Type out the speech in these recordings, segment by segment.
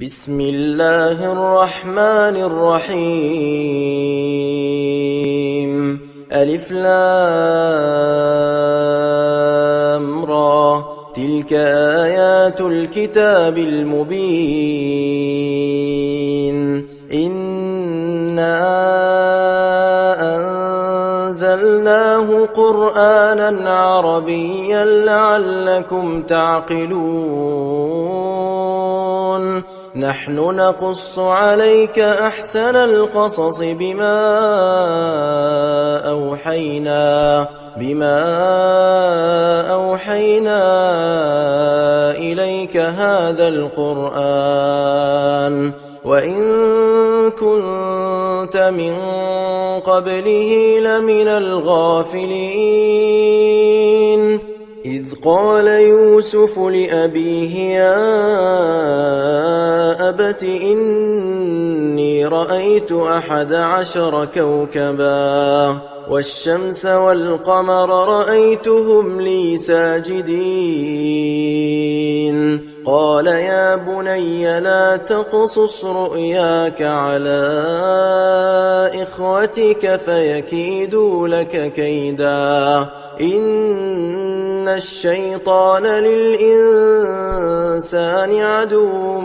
بسم الله الرحمن الرحيم ألف لام را تلك آيات الكتاب المبين إنا أنزلناه قرآنا عربيا لعلكم تعقلون نحن نقص عليك أحسن القصص بما أوحينا إليك هذا القرآن وإن كنت من قبله لمن الغافلين إذ قال يوسف لأبيه يا أبت إني رأيت 11 كوكبا والشمس والقمر رأيتهم لي ساجدين قال يا بني لا تقصص رؤياك على إخوتك فيكيدوا لك كيدا إن الشيطان للإنسان عدو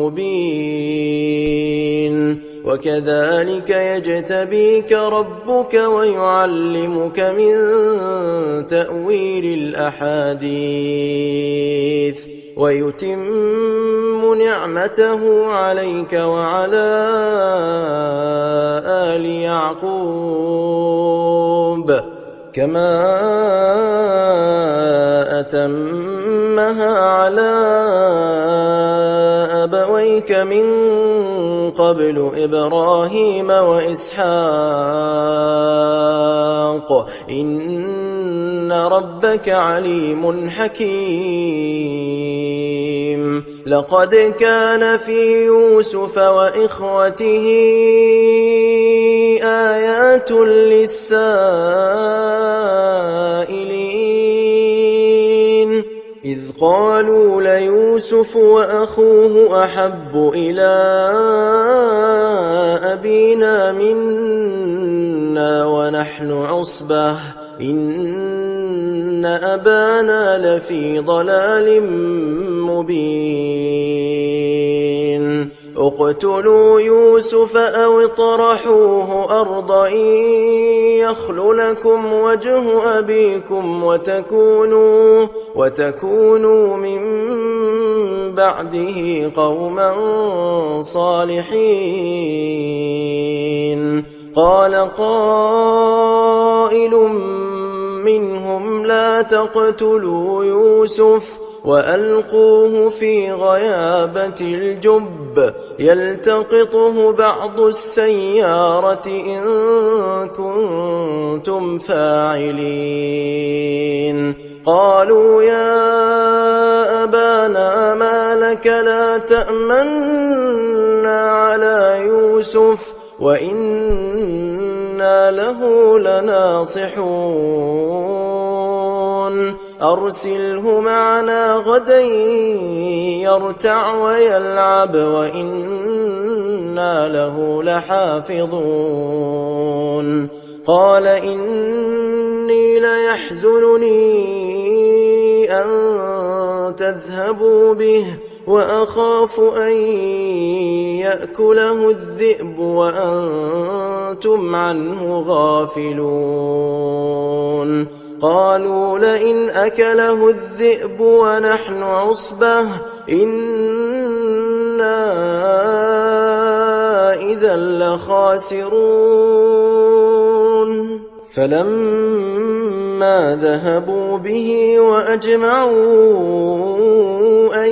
مبين وكذلك يجتبيك ربك ويعلمك من تأويل الأحاديث ويتم نعمته عليك وعلى آل يعقوب كما أتمها على أبويك من قبل إبراهيم وإسحاق إن ربك عليم حكيم لقد كان في يوسف وإخوته آيات للسائلين إذ قالوا ليوسف وأخوه أحب إلى أبينا منا ونحن عصبة إن أبانا لفي ضلال مبين اقتلوا يوسف أو اطرحوه أرضا يخل لكم وجه أبيكم وتكونوا من بعده قوما صالحين قال قائل منهم لا تقتلوا يوسف وألقوه في غيابة الجب يلتقطه بعض السيارة إن كنتم فاعلين قالوا يا أبانا ما لك لا تأمنا على يوسف وإنا له لناصحون أرسله معنا غدا يرتع ويلعب وإنا له لحافظون قال إني ليحزنني أن تذهبوا به وأخاف أن يأكله الذئب وأنتم عنه غافلون قالوا لئن أكله الذئب ونحن عصبة إنا إذا لخاسرون فلما ذهبوا به وأجمعوا أن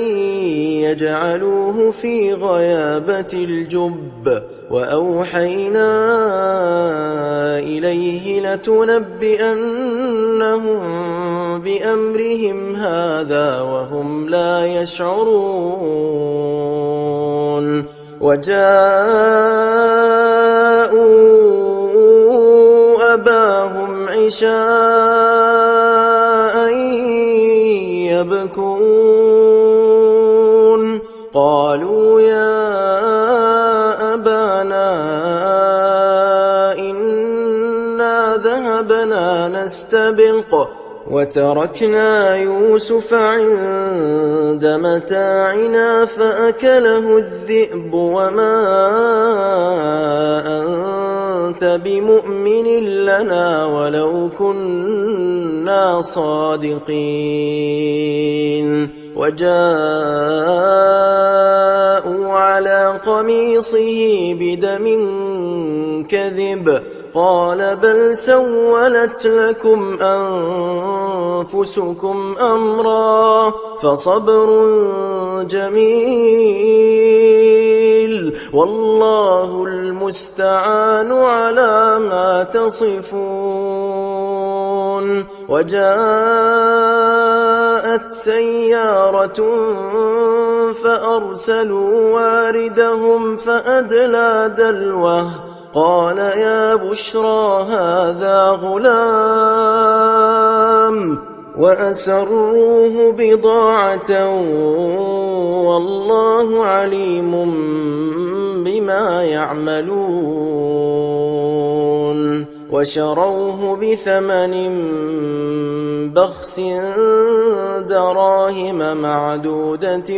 يجعلوه في غيابة الجب وأوحينا إليه لتنبئنهم بأمرهم هذا وهم لا يشعرون وجاءوا أباهم عشاء يبكون قال قالوا يا أبانا إنا ذهبنا نستبق وتركنا يوسف عند متاعنا فأكله الذئب وما أنت بمؤمن لنا ولو كنا صادقين وجاءوا على قميصه بدم كذب قال بل سولت لكم أنفسكم أمرا فصبر جميل والله المستعان على ما تصفون. وجاءت سيارة فأرسلوا واردهم فأدلى دلوه قال يا بشرى هذا غلام وأسروه بضاعة والله عليم بما يعملون. وشروه بثمن بخس دراهم معدودة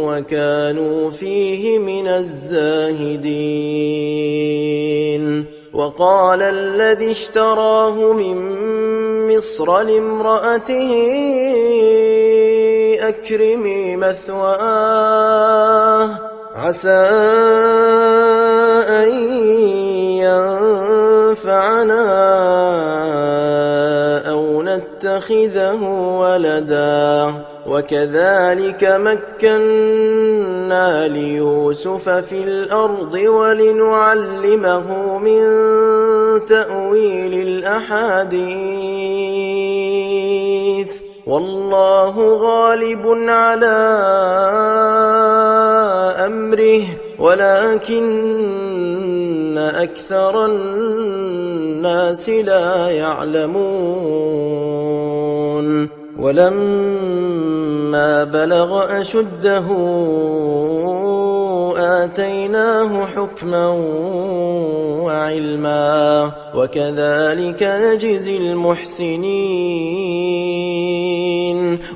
وكانوا فيه من الزاهدين. وقال الذي اشتراه من مصر لامرأته أكرمي مثواه عسى أن ينفعنا أو نتخذه ولدا وكذلك مكنا ليوسف في الأرض ولنعلمه من تأويل الأحاديث والله غالب على أمره ولكن أكثر الناس لا يعلمون. ولما بلغ أشده آتيناه حكما وعلما وكذلك نجزي المحسنين.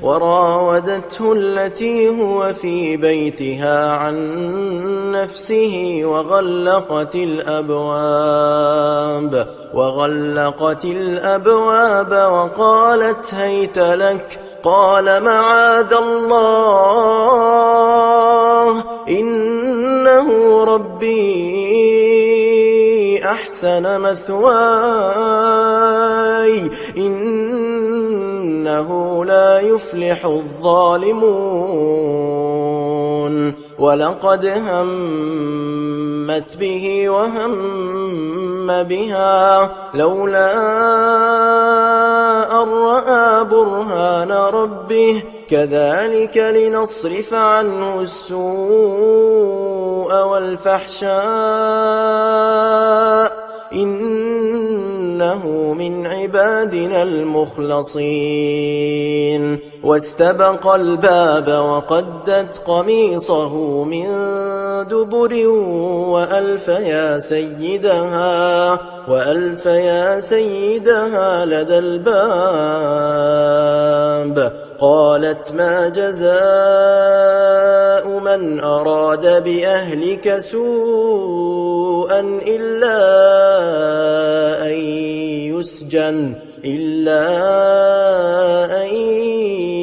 وراودته التي هو في بيتها عن نفسه وغلقت الأبواب وقالت هيت لك قال معاذ الله إنه ربي أحسن مثواي إنه لا يفلح الظالمون. ولقد همت به وهم بها لولا أن رأى برهان ربه كذلك لنصرف عنه السوء والفحشاء إنه من عبادنا المخلصين. واستبق الباب وقدت قميصه من دبر وألف يا سيدها لدى الباب. قالت ما جزاء من أراد بأهلك سوءا إلا أن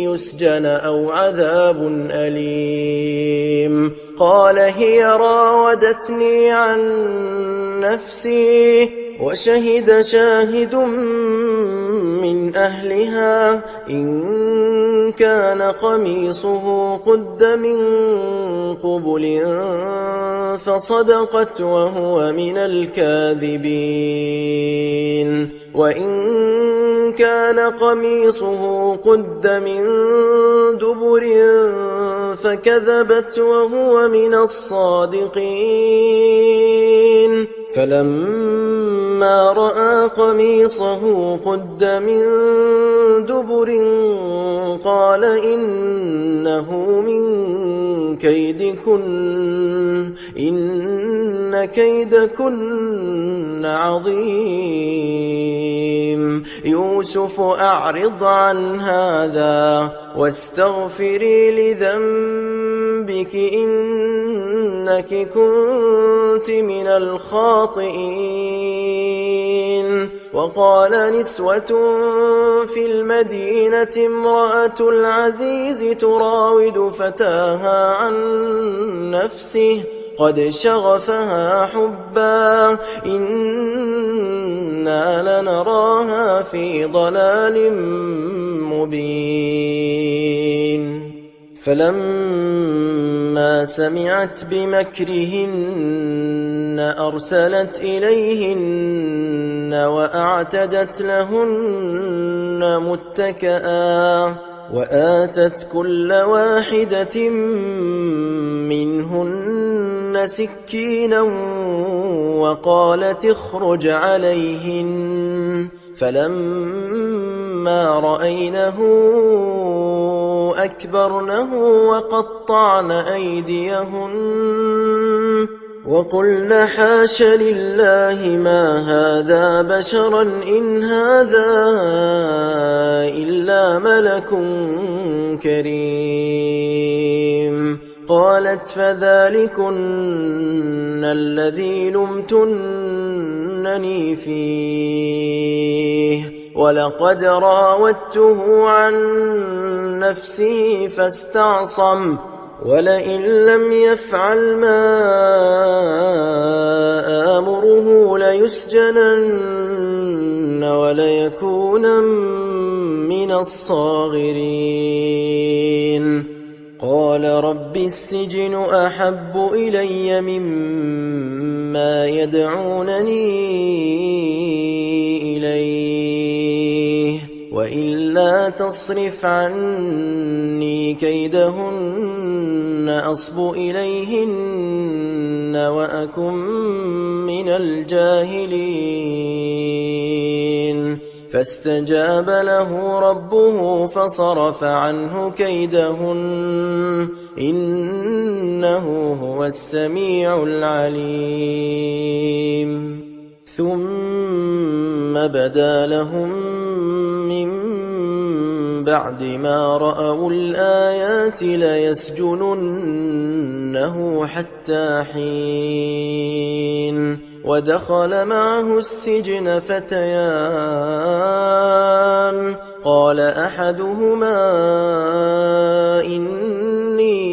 يسجن أو عذاب أليم. قال هي راودتني عن نفسي وشهد شاهد من أهلها إن كان قميصه قد من قبل فصدقت وهو من الكاذبين. وإن كان قميصه قد من دبر فكذبت وهو من الصادقين. فلما رأى قميصه قد من دبر قال إنه من كيدكن إن كيدكن عظيم. يوسف أعرض عن هذا واستغفري لذنبك إنك كنت من الخاطئين. وقال نسوة في المدينة امرأة العزيز تراود فتاها عن نفسه قد شغفها حبا إنا لنراها في ضلال مبين. فلما سمعت بمكرهن أرسلت إليهن وأعتدت لهن متكئا وآتت كل واحدة منهن سكينا وقالت اخرج عليهن. فلما رأينه أكبرنه وقطعن أيديهن وقلن حاش لله ما هذا بشرا إن هذا إلا ملك كريم. قالت فذلكن الذي لمتنني فيه ولقد راودته عن نفسه فاستعصم ولئن لم يفعل ما آمره ليسجنن وليكون من الصاغرين. قال رب السجن أحب إلي مما يدعونني إليه وإلا تصرف عني كيدهن أصب إليهن وأكن من الجاهلين. فاستجاب له ربه فصرف عنه كيدهن إنه هو السميع العليم. ثم بدا لهم من بعد ما رأوا الآيات ليسجننه حتى حين. ودخل معه السجن فتيان قال أحدهما إني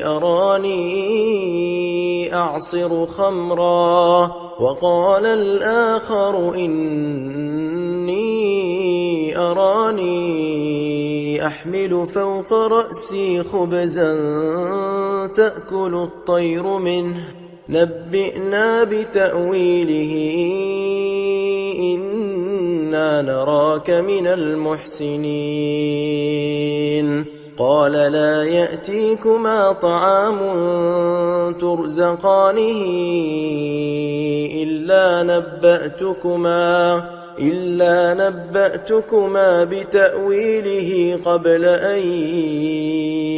أراني أعصر خمرا وقال الآخر إني أراني أحمل فوق رأسي خبزا تأكل الطير منه نبئنا بتأويله إنا نراك من المحسنين. قال لا يأتيكما طعام ترزقانه إلا نبأتكما بتأويله قبل أن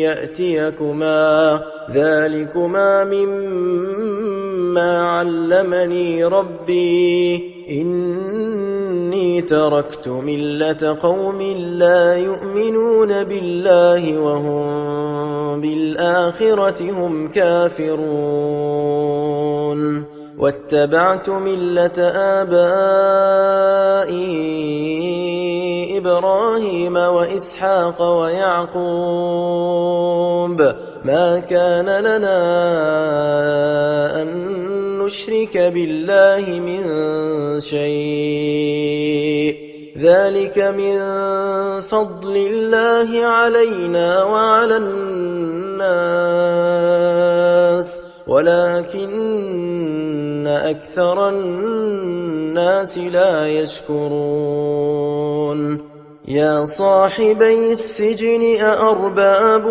يأتيكما ذلكما مما علمني ربي إني تركت ملة قوم لا يؤمنون بالله وهم بالآخرة هم كافرون واتبعت ملة آبائي إبراهيم وإسحاق ويعقوب ما كان لنا أن نشرك بالله من شيء ذلك من فضل الله علينا وعلى الناس ولكن أكثر الناس لا يشكرون. يا صاحبي السجن أأرباب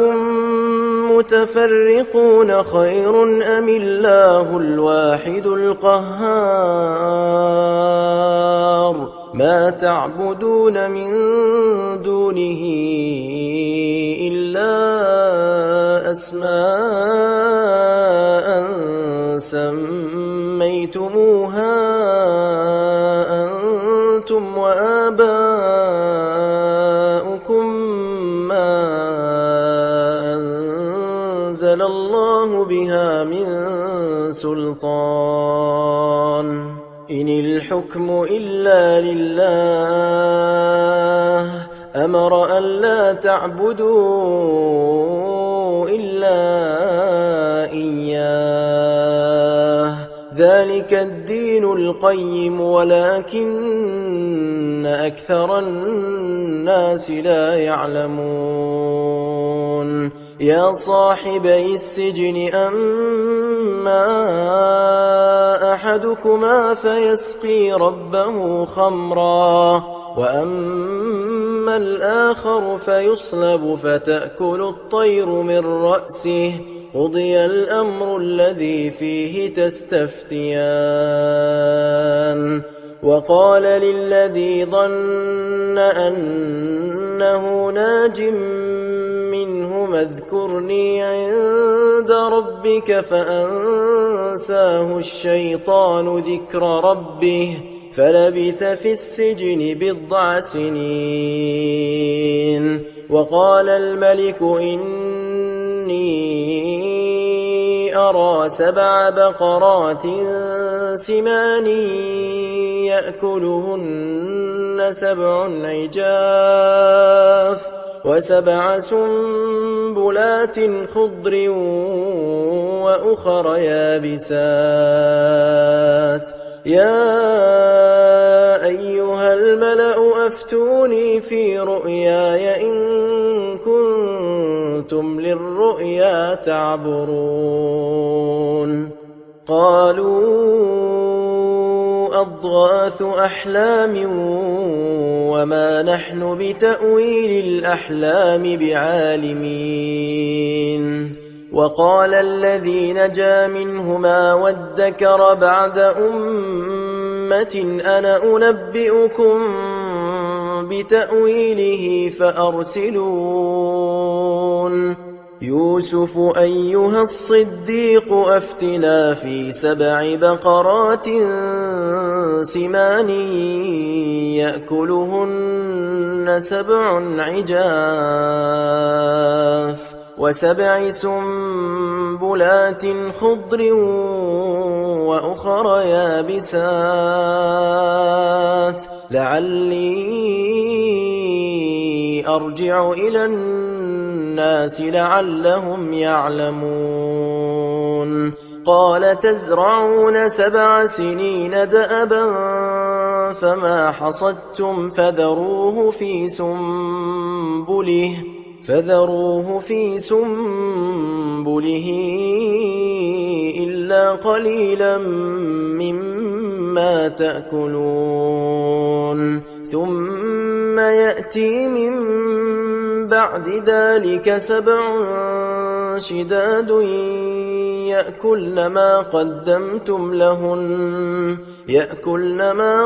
متفرقون خير أم الله الواحد القهار ما تعبدون من دونه إلا أسماء سميتموها أنتم وآباؤكم ما أنزل الله بها من سلطان إن الحكم إلا لله أمر ألا تعبدوا إلا إياه ذلك الدين القيم ولكن أكثر الناس لا يعلمون يا صاحبي السجن أما أحدكما فيسقي ربه خمرا وأما الآخر فيصلب فتأكل الطير من رأسه قضي الأمر الذي فيه تستفتيان وقال للذي ظن أنه ناج منهما اذكرني عند ربك فأنساه الشيطان ذكر ربه فلبث في السجن 10 سنين وقال الملك إني أرى 7 بقرات سمان يأكلهن 7 عجاف و7 سنبلات خضر وأخر يابسات يا أيها الملأ أفتوني في رؤياي إن كنتم للرؤيا تعبرون قالوا أضغاث أحلام وما نحن بتأويل الأحلام بعالمين وقال الذي نجا منهما وادكر بعد أمة أنا أنبئكم بتأويله فأرسلون يوسف أيها الصديق أفتنا في 7 بقرات سمان يأكلهن 7 عجاف و7 سنبلات خضر وأخر يابسات لعلي أرجع إلى الناس لعلهم يعلمون قال تزرعون 7 سنين دأبا فما حصدتم فذروه في سنبله إلا قليلا مما تأكلون ثم يأتي من بعد ذلك 7 شداد يأكلن ما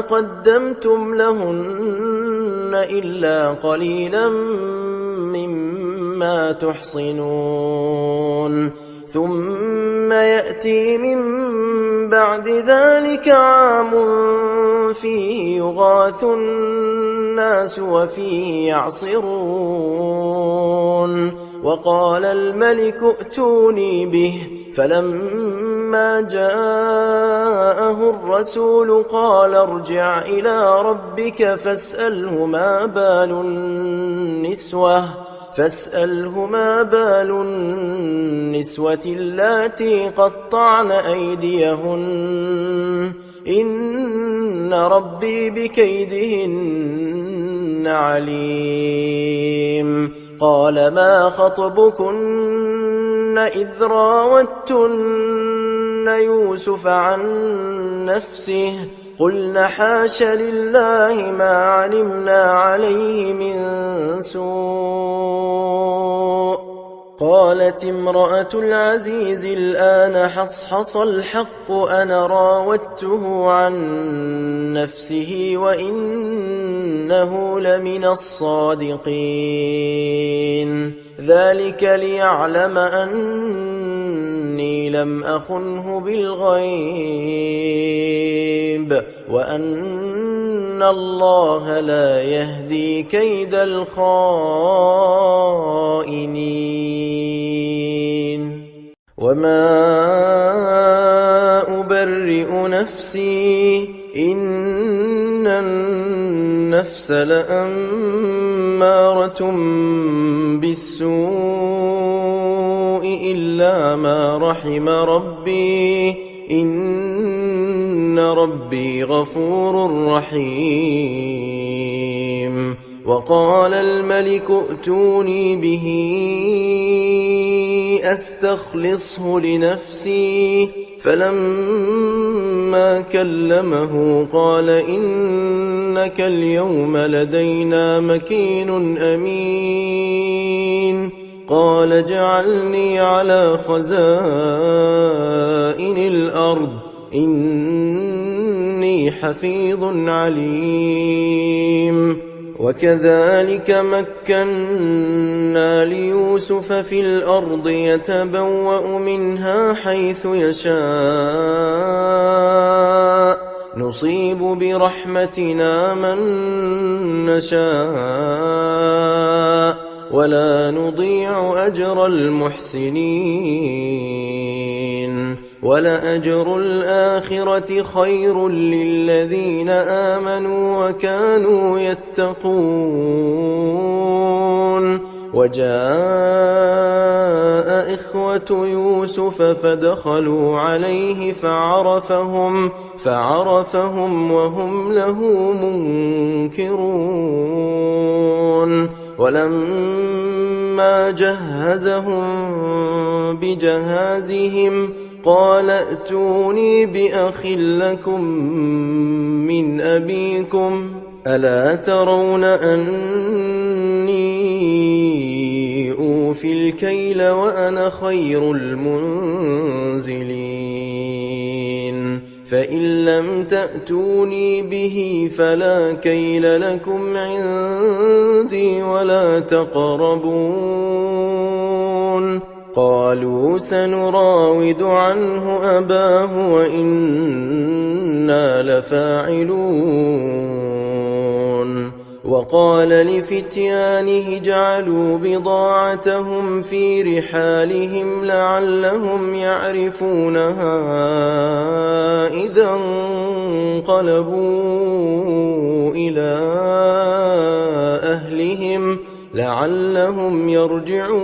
قدمتم لهن إلا قليلا مما تحصنون ثم يأتي من بعد ذلك عام فيه يغاث الناس وفيه يعصرون وقال الملك ائتوني به فلما جاءه الرسول قال ارجع إلى ربك فاسأله ما بال النسوة اللاتي قطعن أيديهن إن ربي بكيدهن عليم قال ما خطبكن إذ راوتن يوسف عن نفسه قلنا حاش لله ما علمنا عليه من سوء قالت امرأة العزيز الآن حصحص الحق أنا راودته عن نفسه وإنه لمن الصادقين ذلك ليعلم أني لم أخنه بالغيب وأن الله لا يهدي كيد الخائنين وما أبرئ نفسي إن النفس لأمارة بالسوء إلا ما رحم ربي إن ربي غفور رحيم وقال الملك ائتوني به أستخلصه لنفسي فلما كلمه قال إنك اليوم لدينا مكين أمين قال اجعلني على خزائن الأرض إني حفيظ عليم وكذلك مكنا ليوسف في الأرض يتبوأ منها حيث يشاء نصيب برحمتنا من نشاء ولا نضيع أجر المحسنين ولأجر الآخرة خير للذين آمنوا وكانوا يتقون وجاء إخوة يوسف فدخلوا عليه فعرفهم وهم له منكرون ولما جهزهم بجهازهم قال ائتوني بأخ لكم من أبيكم ألا ترون أني أوفي الكيل وأنا خير المنزلين فإن لم تأتوني به فلا كيل لكم عندي ولا تقربون قالوا سنراود عنه أباه وإنا لفاعلون وقال لفتيانه اجعلوا بضاعتهم في رحالهم لعلهم يعرفونها إذا انقلبوا إلى أهلهم لعلهم يرجعون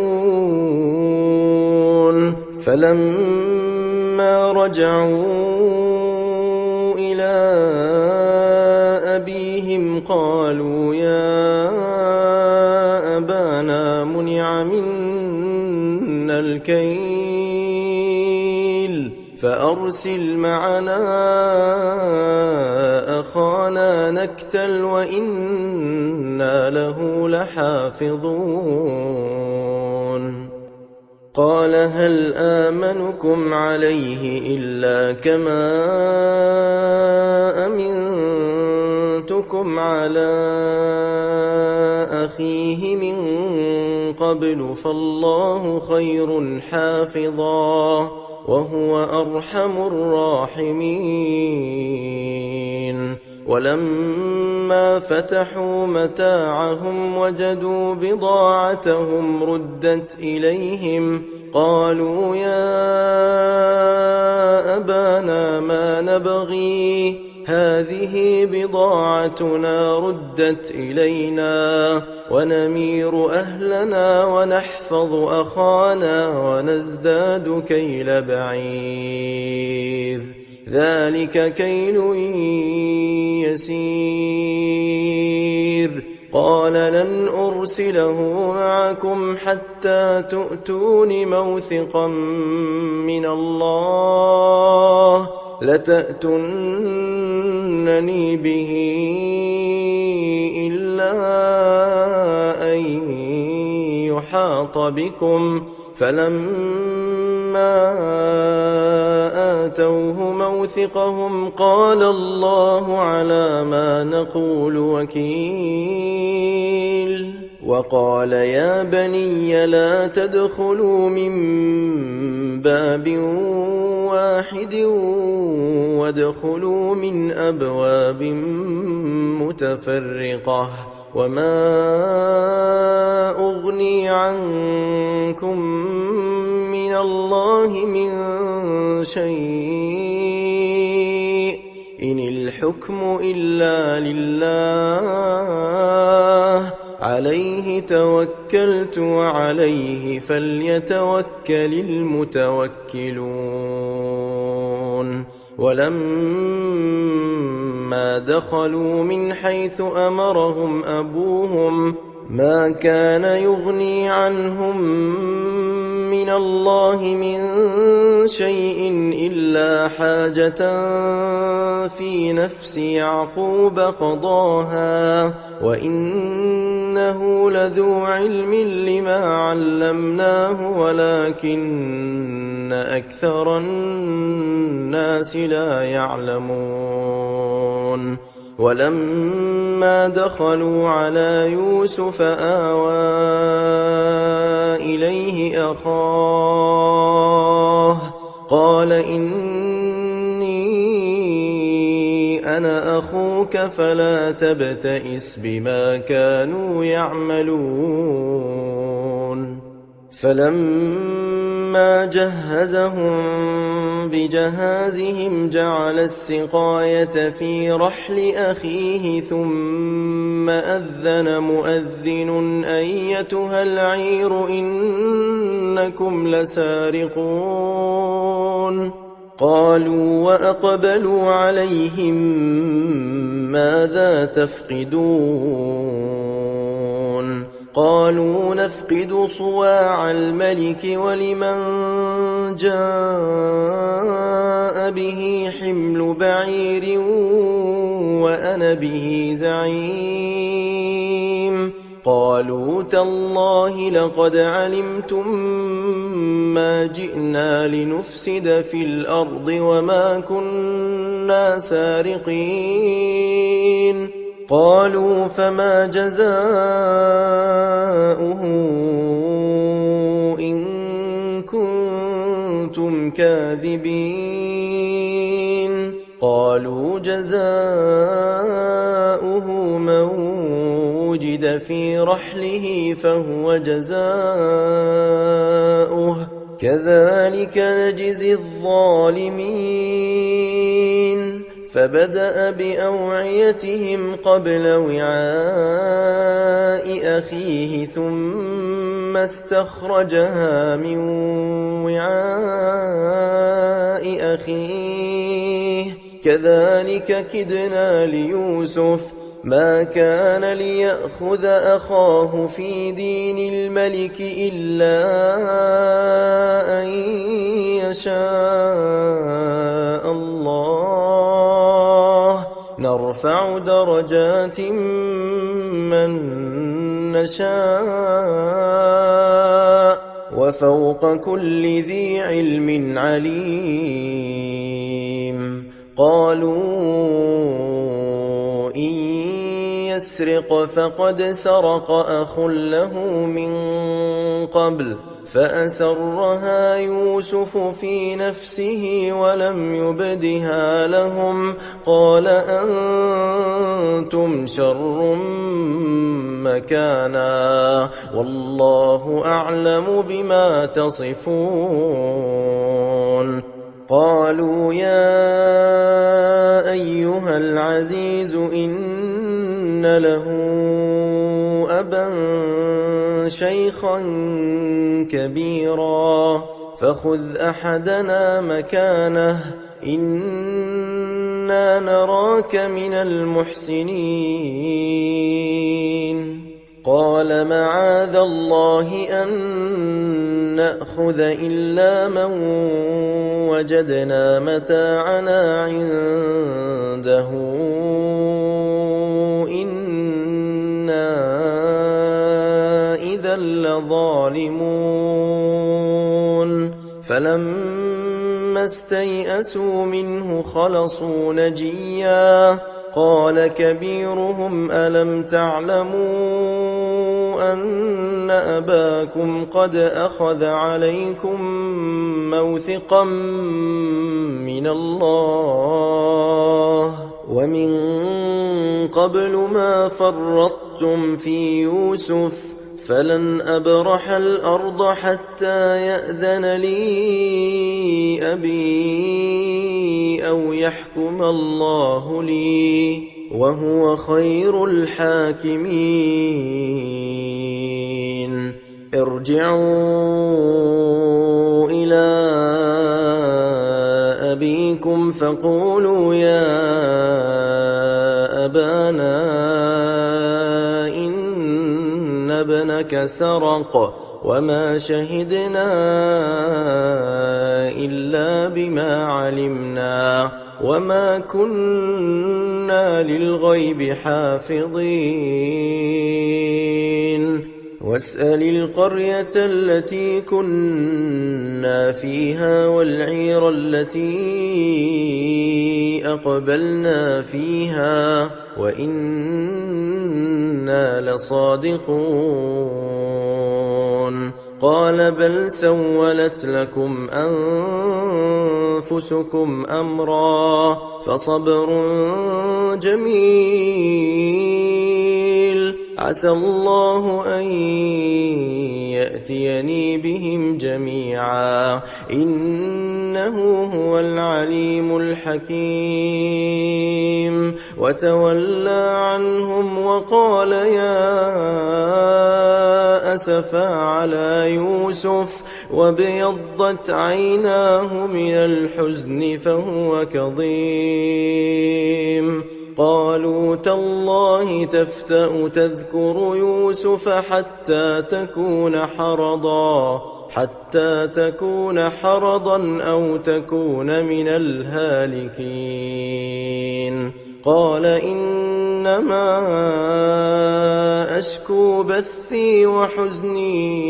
فلما رجعوا إلى أبيهم قالوا يا أبانا منع منا الكيل فأرسل معنا أخانا نكتل وإنا له لحافظون قال هل آمنكم عليه إلا كما أمنتكم على أخيه من قبل فالله خير حافظا وهو أرحم الراحمين ولما فتحوا متاعهم وجدوا بضاعتهم ردت إليهم قالوا يا أبانا ما نبغي هذه بضاعتنا ردت إلينا ونمير أهلنا ونحفظ أخانا ونزداد كيل بعير ذلك كيل يسير قال لن أرسله معكم حتى تؤتون موثقا من الله لتأتونني به إلا أن يحاط بكم فلما آتوه موثقهم قال الله على ما نقول وكيل وقال يا بني لا تدخلوا من باب واحد وادخلوا من أبواب متفرقة وما أغني عنكم من الله من شيء إن الحكم إلا لله عليه توكلت وعليه فليتوكل المتوكلون ولما دخلوا من حيث أمرهم أبوهم ما كان يغني عنهم من الله من شيء إلا حاجة في نفس يعقوب قضاها وإنه لذو علم لما علمناه ولكن أكثر الناس لا يعلمون ولما دخلوا على يوسف آوى إليه أخاه قال إني أنا أخوك فلا تبتئس بما كانوا يعملون فلما جهزهم بجهازهم جعل السقاية في رحل أخيه ثم أذن مؤذن أيتها العير إنكم لسارقون قالوا وأقبلوا عليهم ماذا تفقدون قالوا نفقد صواع الملك ولمن جاء به حمل بعير وأنا به زعيم قالوا تالله لقد علمتم ما جئنا لنفسد في الأرض وما كنا سارقين قالوا فما جزاؤه إن كنتم كاذبين قالوا جزاؤه من وجد في رحله فهو جزاؤه كذلك نجزي الظالمين فبدأ بأوعيتهم قبل وعاء أخيه ثم استخرجها من وعاء أخيه كذلك كدنا ليوسف ما كان ليأخذ أخاه في دين الملك إلا أن يشاء الله نرفع درجات من نشاء وفوق كل ذي علم عليم قالوا إن يسرق فقد سرق أخ له من قبل فأسرها يوسف في نفسه ولم يبدها لهم قال أنتم شر مكانا والله أعلم بما تصفون قالوا يا أيها العزيز إن له أبا شيخا كبيرا فخذ أحدنا مكانه إنا نراك من المحسنين قال معاذ الله أن نأخذ إلا من وجدنا متاعنا عنده إنا إذا لظالمون فلما استيئسوا منه خلصوا نجيا قال كبيرهم ألم تعلموا أن أباكم قد أخذ عليكم موثقا من الله ومن قبل ما فرطتم في يوسف فلن أبرح الأرض حتى يأذن لي أبي أو يحكم الله لي وهو خير الحاكمين ارجعوا إلى أبيكم فقولوا يا أبانا إن ابنك سرق وما شهدنا إلا بما علمنا وما كنا للغيب حافظين واسأل القرية التي كنا فيها والعير التي أقبلنا فيها وإنا لصادقون قال بل سولت لكم أنفسكم أمرا فصبر جميل عسى الله أن يأتيني بهم جميعا إنه هو العليم الحكيم وتولى عنهم وقال يا أسفا على يوسف وابيضت عيناه من الحزن فهو كظيم قالوا تالله تفتأ تذكر يوسف حتى تكون حرضا أو تكون من الهالكين قال إنما أشكو بثي وحزني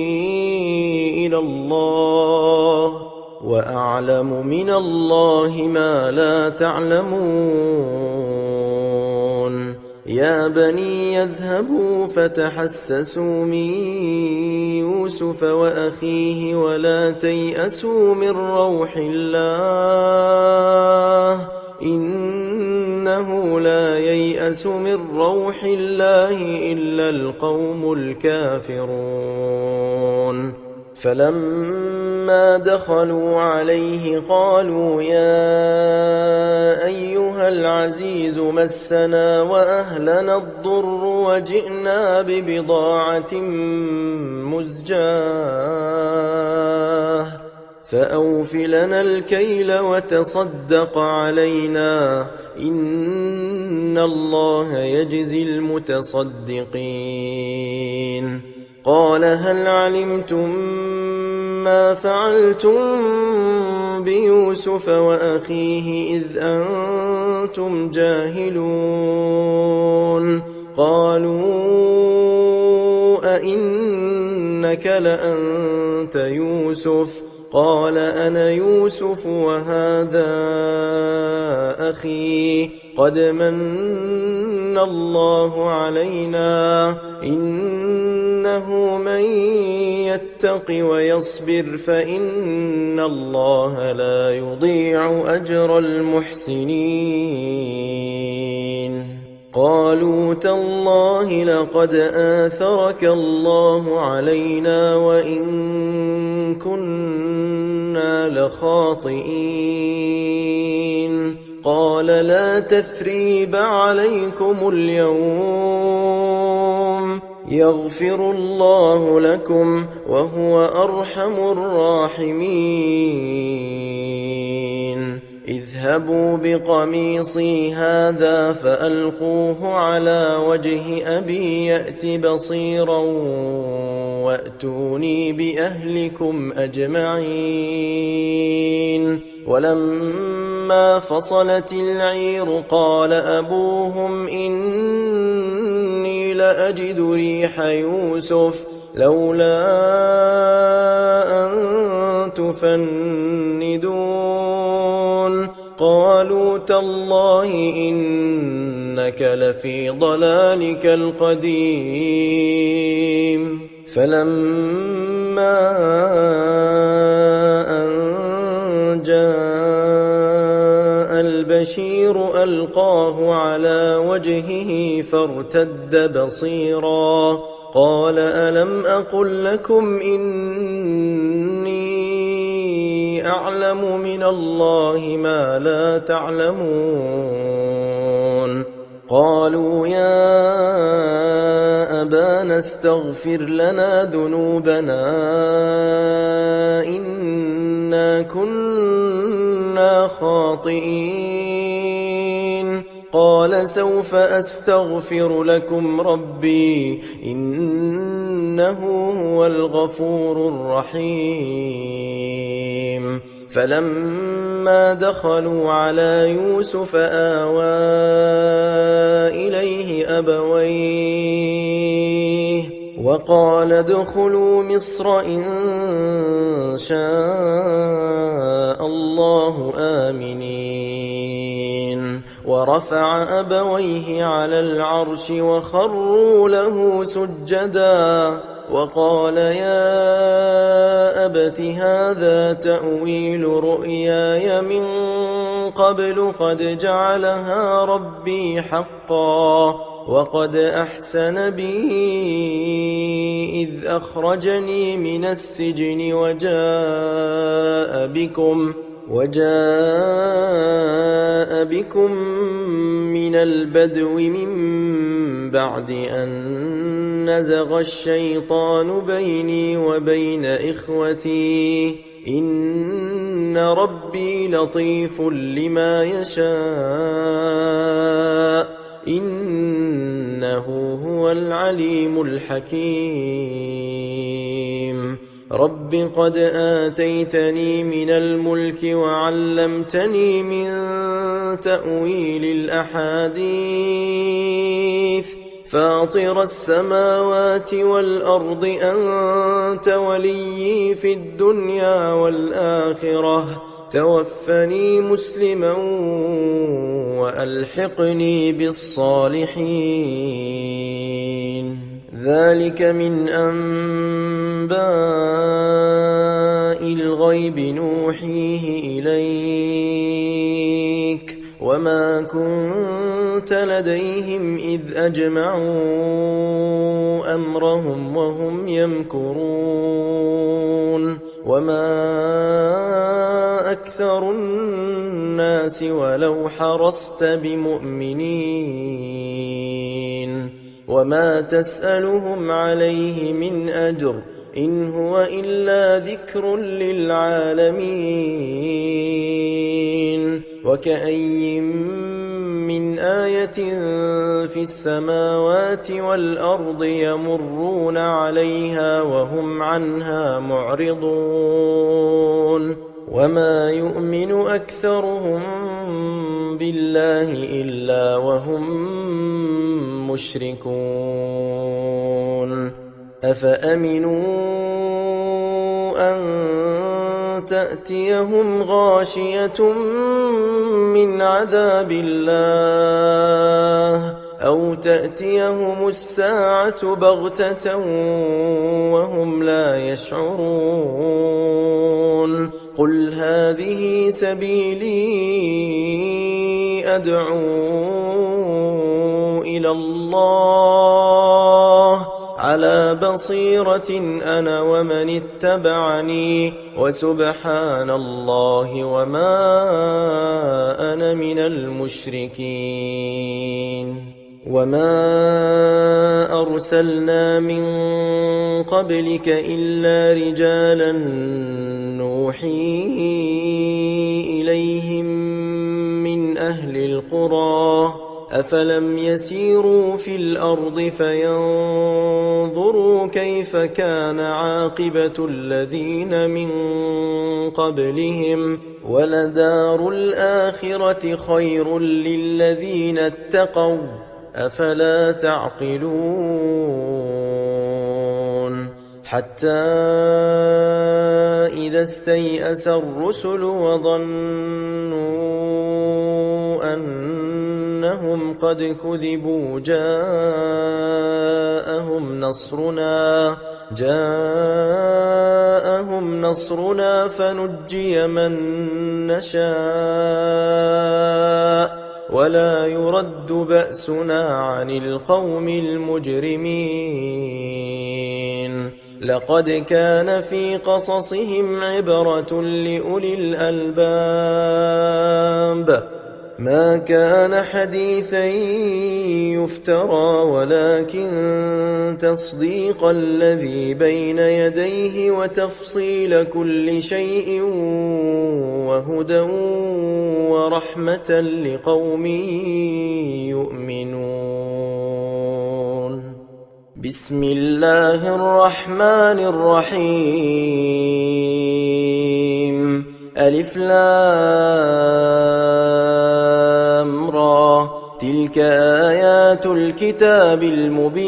إلى الله وأعلم من الله ما لا تعلمون يا بني يذهبوا فتحسسوا من يوسف وأخيه ولا تيأسوا من روح الله إنه لا ييأس من روح الله إلا القوم الكافرون فلما دخلوا عليه قالوا يا أيها العزيز مسنا وأهلنا الضر وجئنا ببضاعة مزجاة فأوف لنا الكيل وتصدق علينا إن الله يجزي المتصدقين قال هل علمتم ما فعلتم بيوسف وأخيه إذ أنتم جاهلون قالوا أئنك لأنت يوسف قال أنا يوسف وهذا أخي قد من الله علينا إنه من يتق ويصبر فإن الله لا يضيع أجر المحسنين قالوا تالله لقد آثرك الله علينا وإن كنا لخاطئين قال لا تثريب عليكم اليوم يغفر الله لكم وهو أرحم الراحمين اذهبوا بقميصي هذا فألقوه على وجه أبي يأت بصيرا وأتوني بأهلكم أجمعين ولما فصلت العير قال أبوهم إني لأجد ريح يوسف لولا أن تفندون قالوا تالله إنك لفي ضلالك القديم فلما أن جاء البشير ألقاه على وجهه فارتد بصيرا قال ألم أقل لكم إني أعلم من الله ما لا تعلمون قالوا يا أبانا استغفر لنا ذنوبنا إنا كنا خاطئين قال سوف أستغفر لكم ربي إنه هو الغفور الرحيم فلما دخلوا على يوسف آوى إليه أبويه وقال ادخلوا مصر إن شاء الله آمنين ورفع أبويه على العرش وخروا له سجدا وقال يا أبت هذا تأويل رؤياي من قبل قد جعلها ربي حقا وقد أحسن بي إذ أخرجني من السجن وجاء بكم من البدو من بعد أن نزغ الشيطان بيني وبين إخوتي إن ربي لطيف لما يشاء إنه هو العليم الحكيم رب قد آتيتني من الملك وعلمتني من تأويل الأحاديث فاطر السماوات والأرض أنت وليي في الدنيا والآخرة توفني مسلما وألحقني بالصالحين ذلك من أنباء الغيب نوحيه إليك وما كنت لديهم إذ أجمعوا أمرهم وهم يمكرون وما أكثر الناس ولو حرصت بمؤمنين وما تسألهم عليه من أجر إن هو إلا ذكر للعالمين وكأي من آية في السماوات والأرض يمرون عليها وهم عنها معرضون وما يؤمن أكثرهم بالله إلا وهم مشركون أفأمنوا أن تأتيهم غاشية من عذاب الله أو تأتيهم الساعة بغتة وهم لا يشعرون قل هذه سبيلي أدعو إلى الله على بصيرة أنا ومن اتبعني وسبحان الله وما أنا من المشركين وما أرسلنا من قبلك إلا رجالا نوحي إليهم من أهل القرى أفلم يسيروا في الأرض فينظروا كيف كان عاقبة الذين من قبلهم ولدار الآخرة خير للذين اتقوا أفلا تعقلون حتى إذا استيأس الرسل وظنوا أنهم قد كذبوا جاءهم نصرنا فنجي من نشاء ولا يرد بأسنا عن القوم المجرمين. لقد كان في قصصهم عبرة لأولي الألباب ما كان حديثا يفترى ولكن تصديق الذي بين يديه وتفصيل كل شيء وهدى ورحمة لقوم يؤمنون. بسم الله الرحمن الرحيم. ألف لام را تلك آيات الكتاب المبين.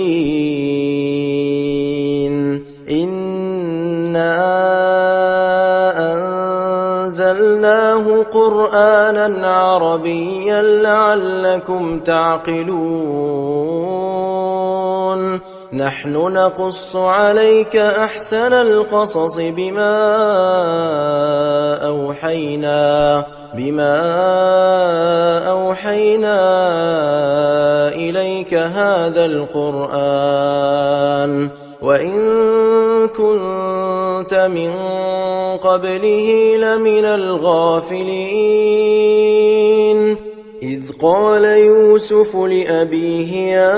إنا أنزلناه قرآنا عربيا لعلكم تعقلون. نحن نقص عليك أحسن القصص بما أوحينا إليك هذا القرآن وإن كنت من قبله لمن الغافلين. إذ قال يوسف لأبيه يا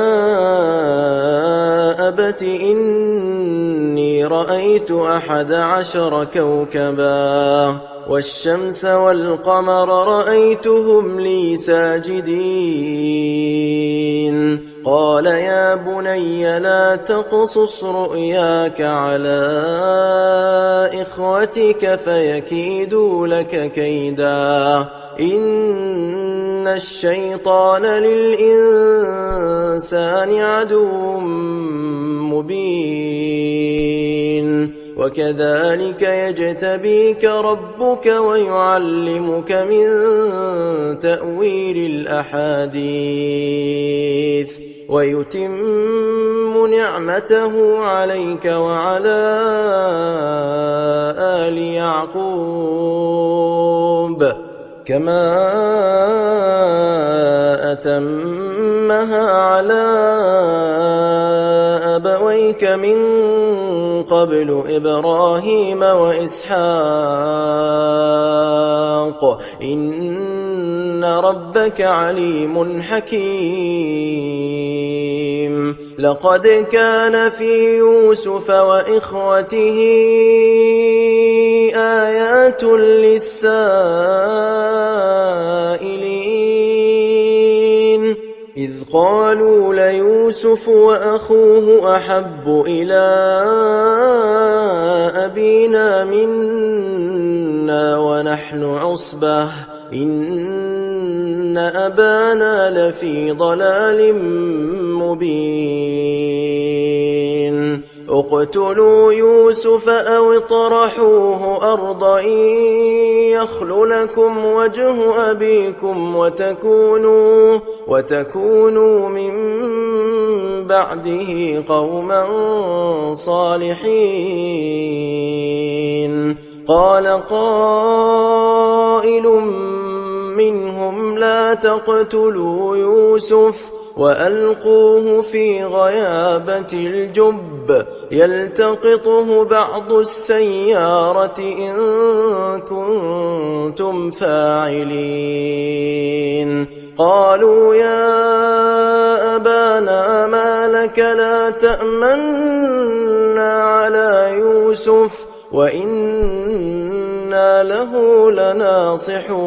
أبت إني رأيت 11 كوكبا والشمس والقمر رأيتهم لي ساجدين. قال يا بني لا تقصص رؤياك على إخوتك فيكيدوا لك كيدا إن الشيطان للإنسان عدو مبين. وكذلك يجتبيك ربك ويعلمك من تأويل الأحاديث ويتم نعمته عليك وعلى آل يعقوب كما أتمها على أبويك من قبل إبراهيم وإسحاق إن ربك عليم حكيم. لقد كان في يوسف وإخوته آيات للسائلين إذ قالوا ليوسف وأخوه أحب إلى أبينا منا ونحن عصبة إن أبانا لفي ضلال مبين. اقتلوا يوسف أو اطرحوه أرضا يخل لكم وجه أبيكم وتكونوا من بعده قوما صالحين. قال قائل منهم لا تقتلوا يوسف وألقوه في غيابة الجب يلتقطه بعض السيارة إن كنتم فاعلين. قالوا يا أبانا ما لك لا تأمنا على يوسف وإنا له لناصحون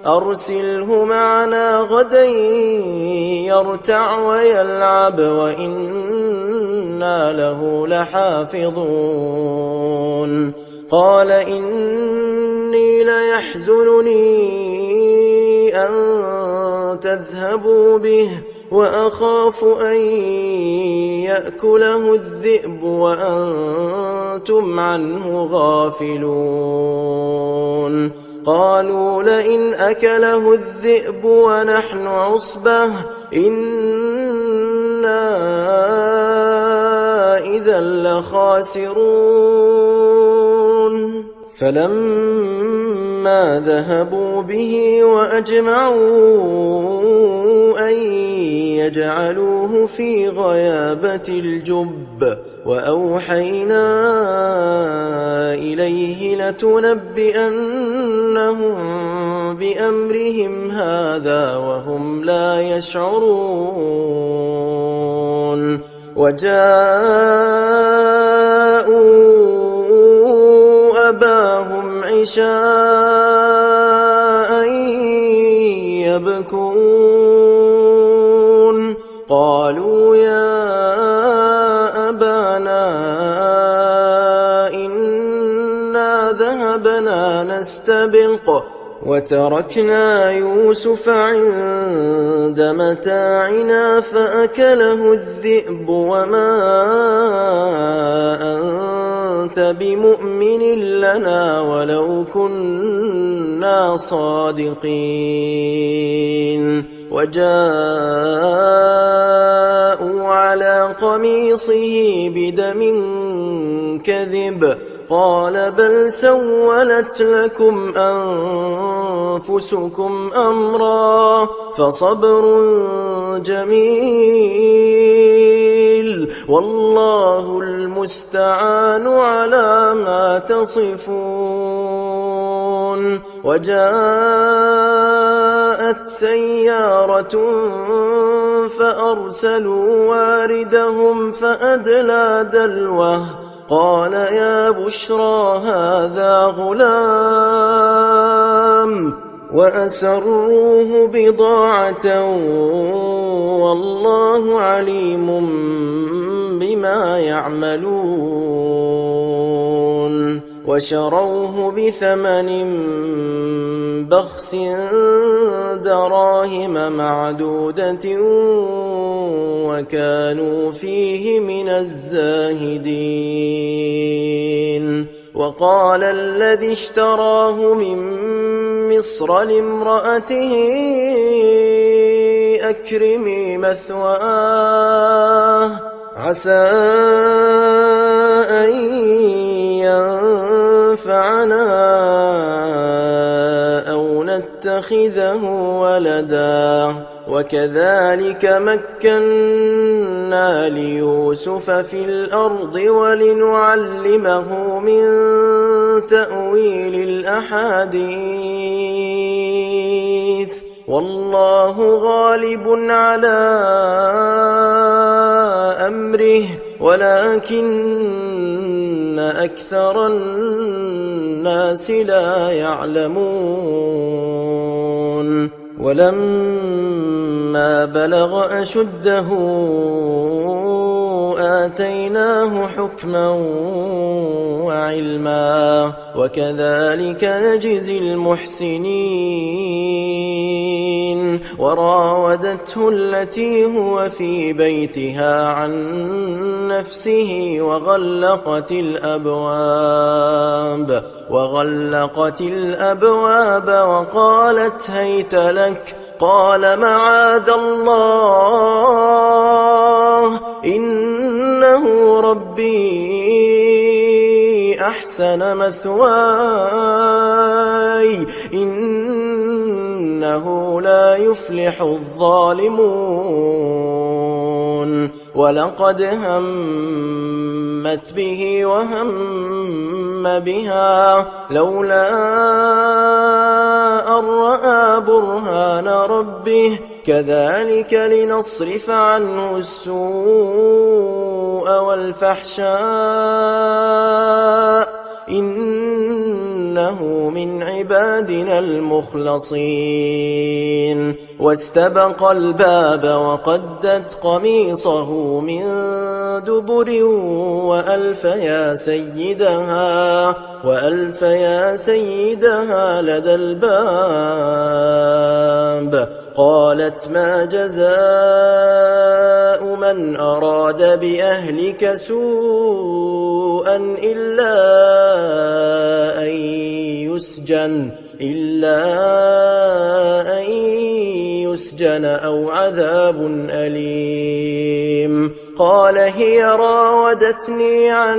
أرسله معنا غدا يرتع ويلعب وإنا له لحافظون. قال إني ليحزنني أن تذهبوا به وأخاف أن يأكله الذئب وأنتم عنه غافلون قالوا لئن أكله الذئب ونحن عصبة إنا إذا لخاسرون فلما ذهبوا به وأجمعوا أن يجعلوه في غيابة الجب وأوحينا إليه لتنبئنهم بأمرهم هذا وهم لا يشعرون وجاءوا أباهم عشاء يبكون قالوا يا أبانا إنا ذهبنا نستبق وتركنا يوسف عند متاعنا فأكله الذئب وما أنت بمؤمن لنا ولو كنا صادقين وجاءوا على قميصه بدم كذب قال بل سولت لكم أنفسكم أمرا فصبر جميل والله المستعان على ما تصفون وجاءت سيارة فأرسلوا واردهم فأدلى دلوه قال يا بشرى هذا غلام وأسروه بضاعة والله عليم بما يعملون وشروه بثمن بخس دراهم معدودة وكانوا فيه من الزاهدين وقال الذي اشتراه من مصر لامرأته أكرمي مثواه عسى أن ينفعنا أو نتخذه ولدا وكذلك مكنا ليوسف في الأرض ولنعلمه من تأويل الأحاديث والله غالب على أمره ولكن أكثر الناس لا يعلمون ولما بلغ أشده آتيناه حكما وعلما وكذلك نجزي المحسنين وراودته التي هو في بيتها عن نفسه وغلقت الأبواب وقالت هيت لك قال معاذ الله إنه ربي أحسن مثواي إنه لا يفلح الظالمون ولقد همت به وهم بها لولا أن رأى برهان ربه كذلك لنصرف عنه السوء والفحشاء إنه من عبادنا المخلصين واستبق الباب وقدت قميصه من دبر وألف يا سيدها لدى الباب. قالت ما جزاء من أراد بأهلك سوءا إلا أن يسجن أو عذاب أليم. قال هي راودتني عن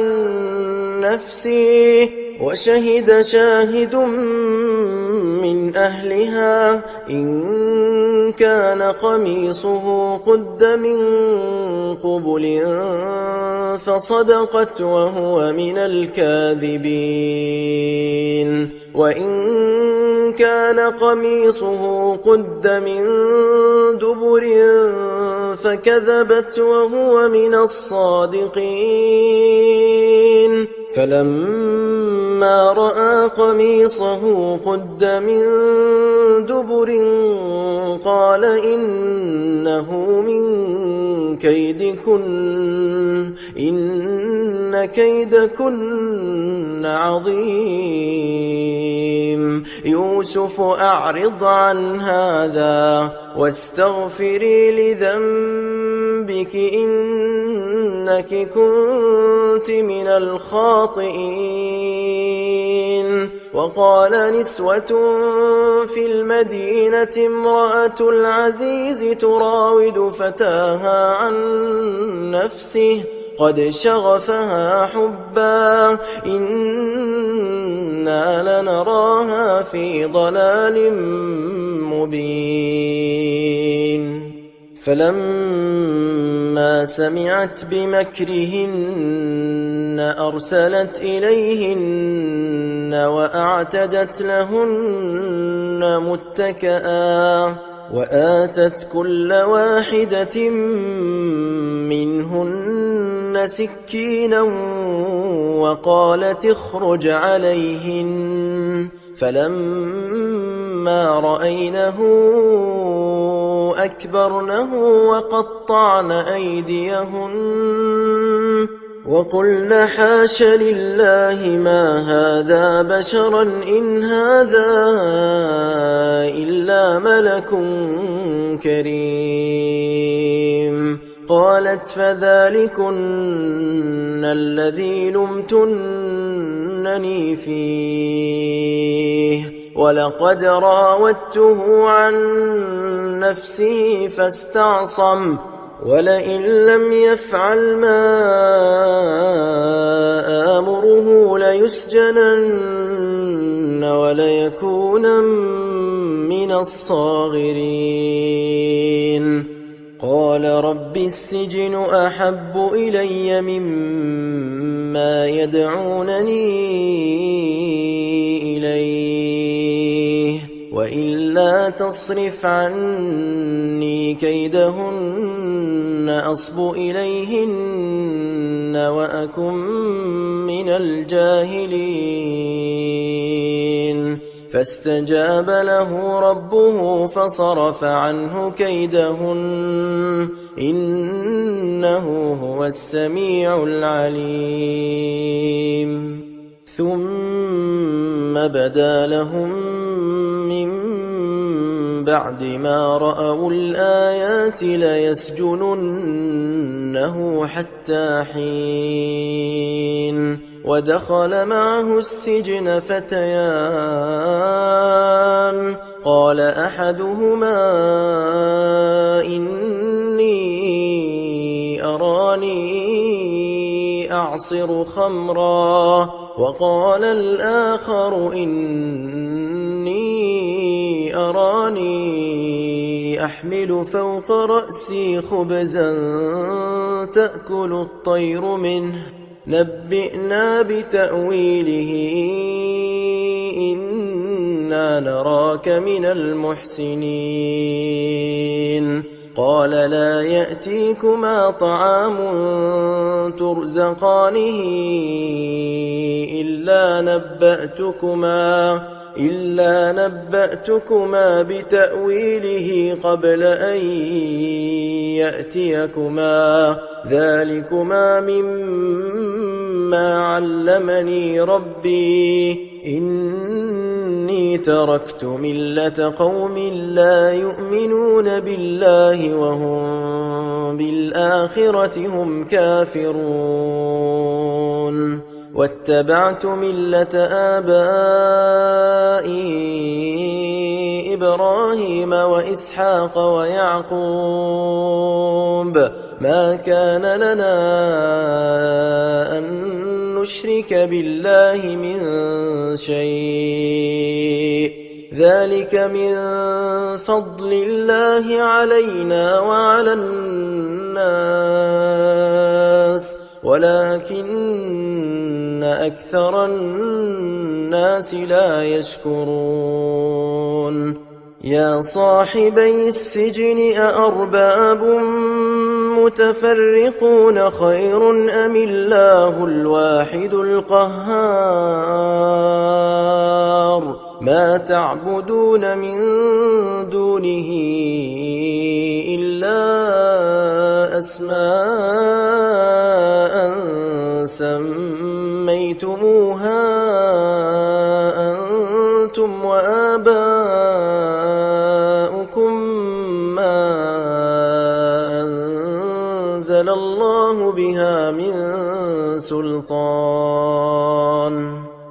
نفسي وشهد شاهد من أهلها إن كان قميصه قد من قبل فصدقت وهو من الكاذبين وإن كان قميصه قد من دبر فكذبت وهو من الصادقين. فلما رأى قميصه قد من دبر قال إنه من كيدكن إن كيدكن عظيم. يوسف أعرض عن هذا واستغفري لذنبك إنك كنت من الخاطئين. وقال نسوة في المدينة امرأة العزيز تراود فتاها عن نفسه قد شغفها حبا إنا لنراها في ضلال مبين. فلما سمعت بمكرهن أرسلت إليهن وأعتدت لهن متكئا وآتت كل واحدة منهن سكينا وقالت اخرج عليهن. فلما رأينه أكبرنه وقطعن أيديهن وقلن حاش لله ما هذا بشرا إن هذا إلا ملك كريم. قالت فذلكن الذي لمتنني فيه ولقد راودته عن نفسه فاستعصم ولئن لم يفعل ما آمره ليسجنن وليكون من الصاغرين. قال رب السجن أحب إلي مما يدعونني إليه وإلا تصرف عني كيدهن أصب إليهن وأكن من الجاهلين. فاستجاب له ربه فصرف عنه كيدهن إنه هو السميع العليم. ثم بدا لهم من بعد ما رأوا الآيات ليسجننه حتى حين. ودخل معه السجن فتيان قال أحدهما إني أراني أعصر خمرا وقال الآخر إني أراني أحمل فوق رأسي خبزا تأكل الطير منه نبئنا بتأويله إنا نراك من المحسنين. قال لا يأتيكما طعام ترزقانه إلا نبأتكما بتأويله قبل أن يأتيكما ذلكما مما علمني ربي إني تركت ملة قوم لا يؤمنون بالله وهم بالآخرة هم كافرون واتبعت ملة آبائي إبراهيم وإسحاق ويعقوب ما كان لنا أن نشرك بالله من شيء ذلك من فضل الله علينا وعلى الناس ولكن أكثر الناس لا يشكرون يا صاحبي السجن أأرباب متفرقون خير أم الله الواحد القهار ما تعبدون من دونه إلا أسماء سميتموها أنتم وآباؤكم ما أنزل الله بها من سلطان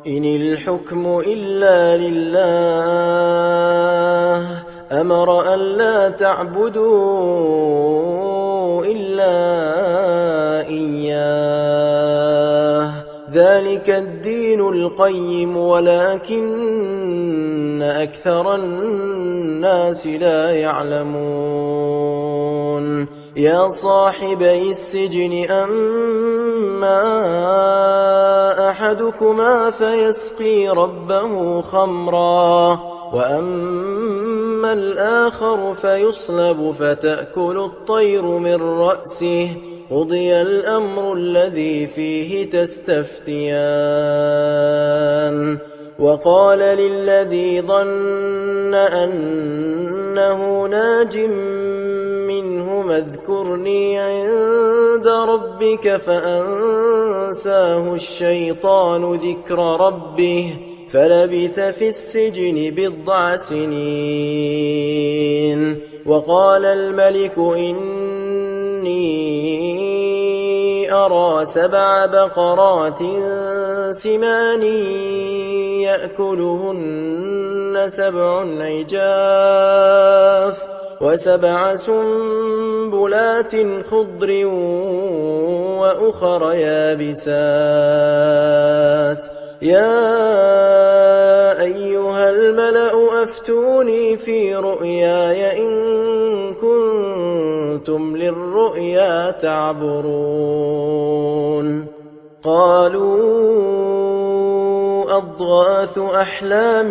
إن الحكم إلا لله أمر أن لا تعبدوا إلا إياه ذلك الدين القيم ولكن أكثر الناس لا يعلمون يا صاحبي السجن أما أحدكما فيسقي ربه خمرا وأما الآخر فيصلب فتأكل الطير من رأسه قضي الأمر الذي فيه تستفتيان وقال للذي ظن أنه ناج منهما اذكرني عند ربك فأنساه الشيطان ذكر ربه فلبث في السجن 9 سنين وقال الملك إني أرى 7 بقرات سمان يأكلهن 7 عجاف و7 سنبلات خضر وأخر يابسات يا أيها الملأ أفتوني في رؤياي إن كنتم للرؤيا تعبرون قالوا أضغاث أحلام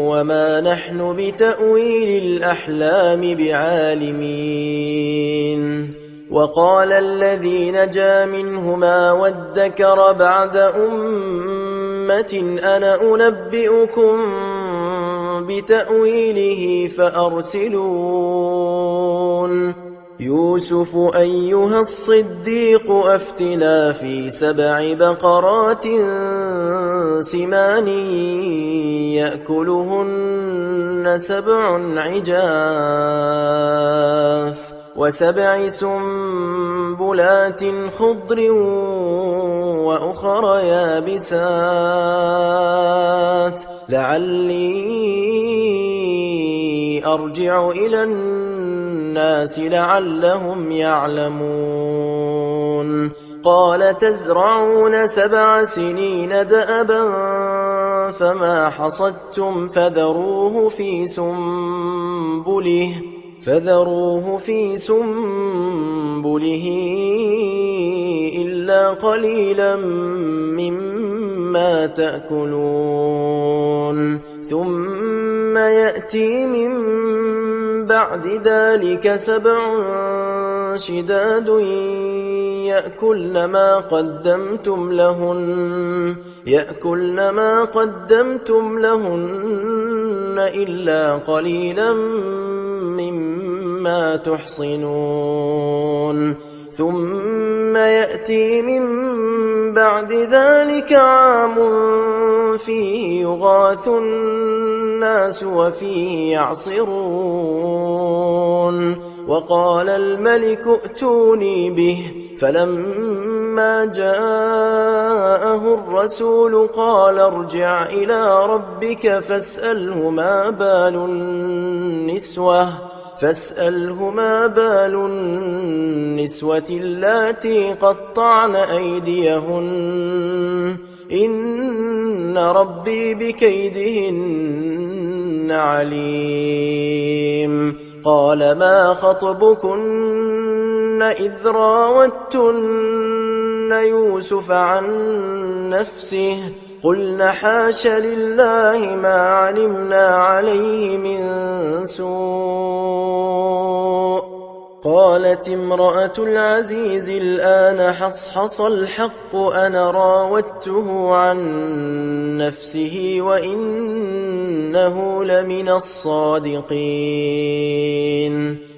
وما نحن بتأويل الأحلام بعالمين وقال الذي نجا منهما وادكر بعد أمة أنا أنبئكم بتأويله فأرسلون يوسف أيها الصديق أفتنا في 7 بقرات سمان يأكلهن 7 عجاف و7 سنبلات خضر وأخر يابسات لعلي أرجع إلى الناس لعلهم يعلمون قال تزرعون 7 سنين دأبا فما حصدتم فذروه في سنبله إلا قليلا مما تأكلون ثم يأتي من بعد بعد ذلك 7 شداد يأكلن ما قدمتم لهن إلا قليلا مما تحصنون ثم يأتي من بعد ذلك عام فيه يغاث الناس وفيه يعصرون وقال الملك ائتوني به فلما جاءه الرسول قال ارجع إلى ربك فاسأله ما بال النسوة اللاتي قطعن أيديهن إن ربي بكيدهن عليم قال ما خطبكن إذ راوتن يوسف عن نفسه قلن حاش لله ما علمنا عليه من سوء قالت امرأة العزيز الآن حصحص الحق أنا راودته عن نفسه وإنه لمن الصادقين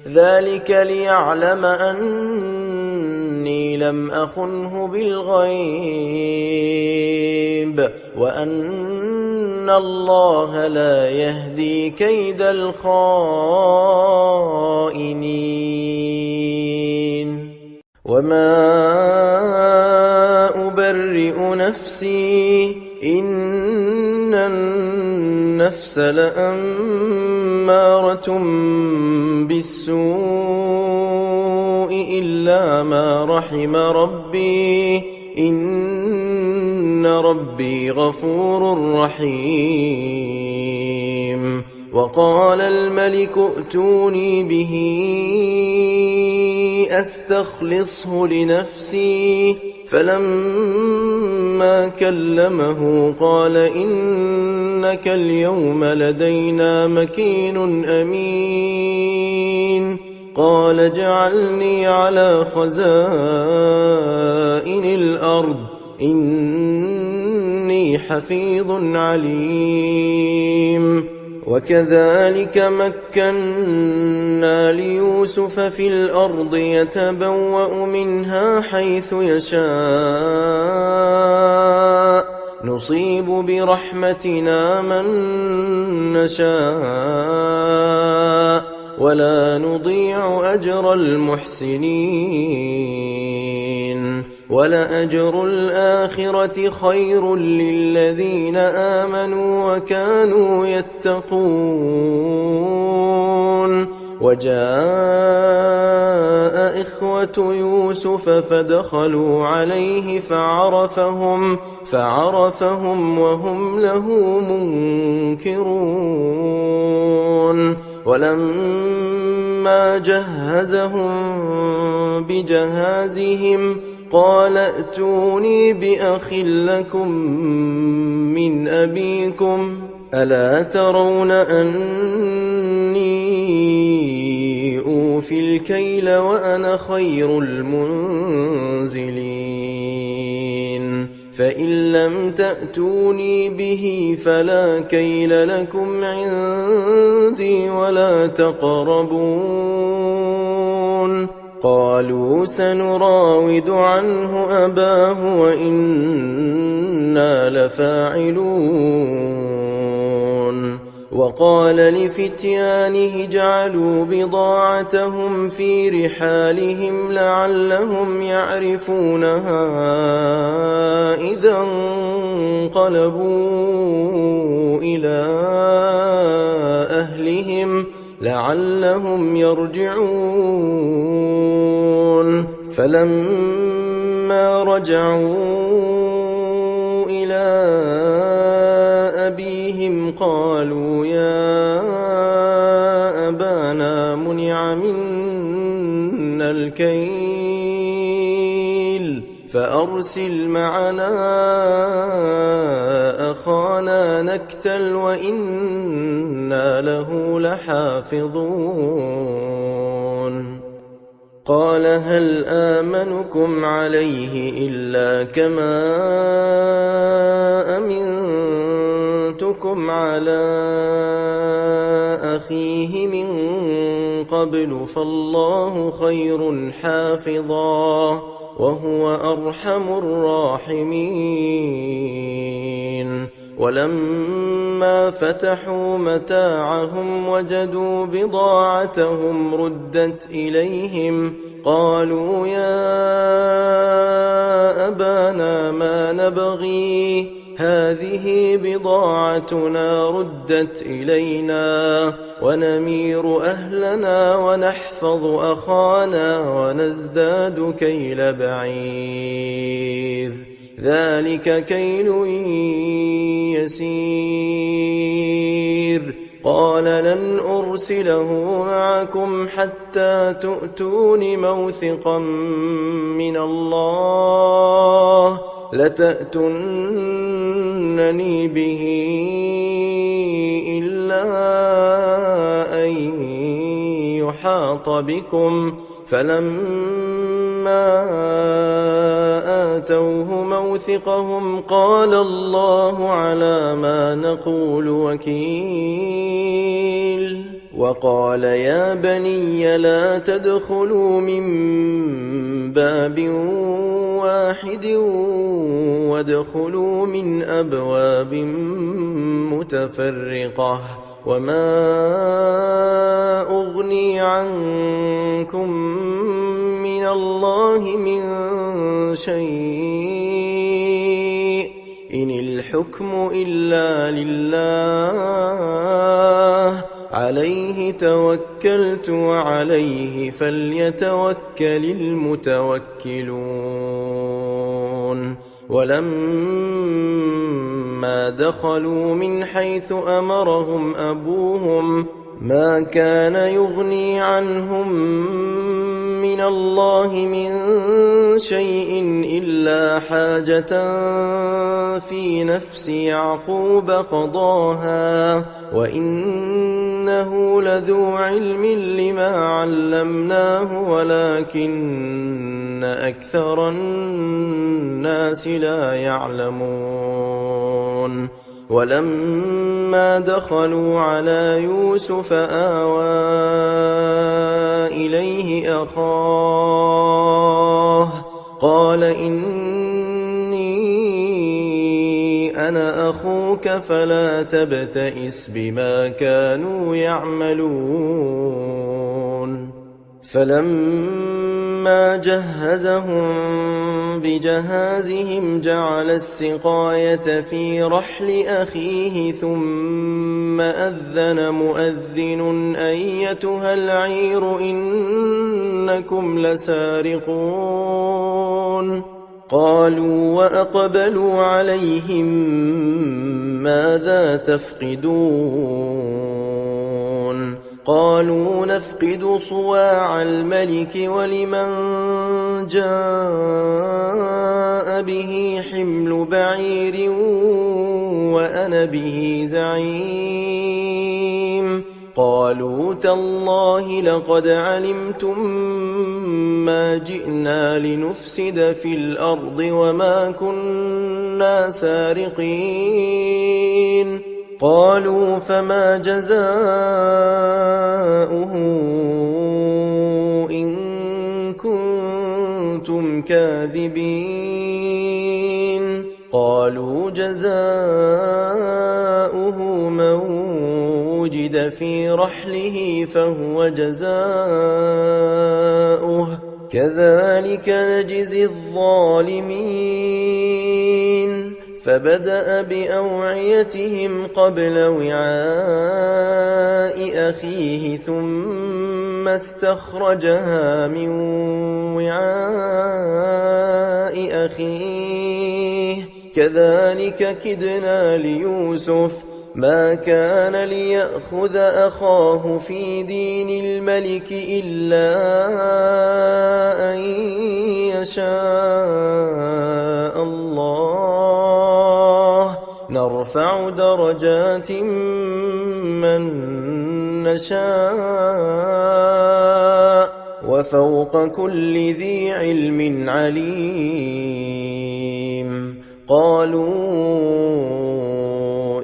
ذلك ليعلم أني لم أخنه بالغيب وأن الله لا يهدي كيد الخائنين وما أبرئ نفسي إن النفس لأمارة بالسوء إلا ما رحم ربي إن ربي غفور رحيم وقال الملك ائتوني به أستخلصه لنفسي فلما كلمه قال إنك اليوم لدينا مكين أمين قال اجعلني على خزائن الأرض إني حفيظ عليم وكذلك مكنا ليوسف في الأرض يتبوأ منها حيث يشاء نصيب برحمتنا من نشاء ولا نضيع أجر المحسنين ولأجر الآخرة خير للذين آمنوا وكانوا يتقون وجاء إخوة يوسف فدخلوا عليه فعرفهم وهم له منكرون ولما جهزهم بجهازهم قال ائتوني بأخ لكم من أبيكم ألا ترون أني أوفي الكيل وأنا خير المنزلين فإن لم تأتوني به فلا كيل لكم عندي ولا تقربون قالوا سنراود عنه أباه وإنا لفاعلون وقال لفتيانه اجعلوا بضاعتهم في رحالهم لعلهم يعرفونها إذا انقلبوا إلى أهلهم لعلهم يرجعون فلما رجعوا إلى أبيهم قالوا يا أبانا منع منا الكيل فأرسل معنا أخانا نكتل وإنا له لحافظون قال هل آمنكم عليه إلا كما أمنتكم على أخيه من قبل فالله خير حافظا وهو أرحم الراحمين ولما فتحوا متاعهم وجدوا بضاعتهم ردت إليهم قالوا يا أبانا ما نبغي هذه بضاعتنا ردت إلينا ونمير أهلنا ونحفظ أخانا ونزداد كيل بعير ذلك كيل يسير قال لن أرسله معكم حتى تؤتون موثقا من الله لتأتونني به إلا أن يحاط بكم فلما آتوه موثقهم قال الله على ما نقول وكيل وقال يا بني لا تدخلوا من باب واحد وادخلوا من أبواب متفرقة وما أغني عنكم من الله من شيء إن الحكم إلا لله عليه توكلت وعليه فليتوكل المتوكلون ولما دخلوا من حيث أمرهم أبوهم ما كان يغني عنهم من الله من شيء إلا حاجة في نفس يعقوب قضاها وإنه لذو علم لما علمناه ولكن أكثر الناس لا يعلمون ولما دخلوا على يوسف آوى إليه أخاه قال إني أنا أخوك فلا تبتئس بما كانوا يعملون فلما جهزهم بجهازهم جعل السقاية في رحل أخيه ثم أذن مؤذن أيتها العير إنكم لسارقون قالوا وأقبلوا عليهم ماذا تفقدون قالوا نفقد صواع الملك ولمن جاء به حمل بعير وأنا به زعيم قالوا تالله لقد علمتم ما جئنا لنفسد في الأرض وما كنا سارقين قالوا فما جزاؤه إن كنتم كاذبين قالوا جزاؤه من وجد في رحله فهو جزاؤه كذلك نجزي الظالمين فبدأ بأوعيتهم قبل وعاء أخيه ثم استخرجها من وعاء أخيه كذلك كدنا ليوسف ما كان ليأخذ أخاه في دين الملك إلا أن يشاء الله نرفع درجات من نشاء وفوق كل ذي علم عليم قالوا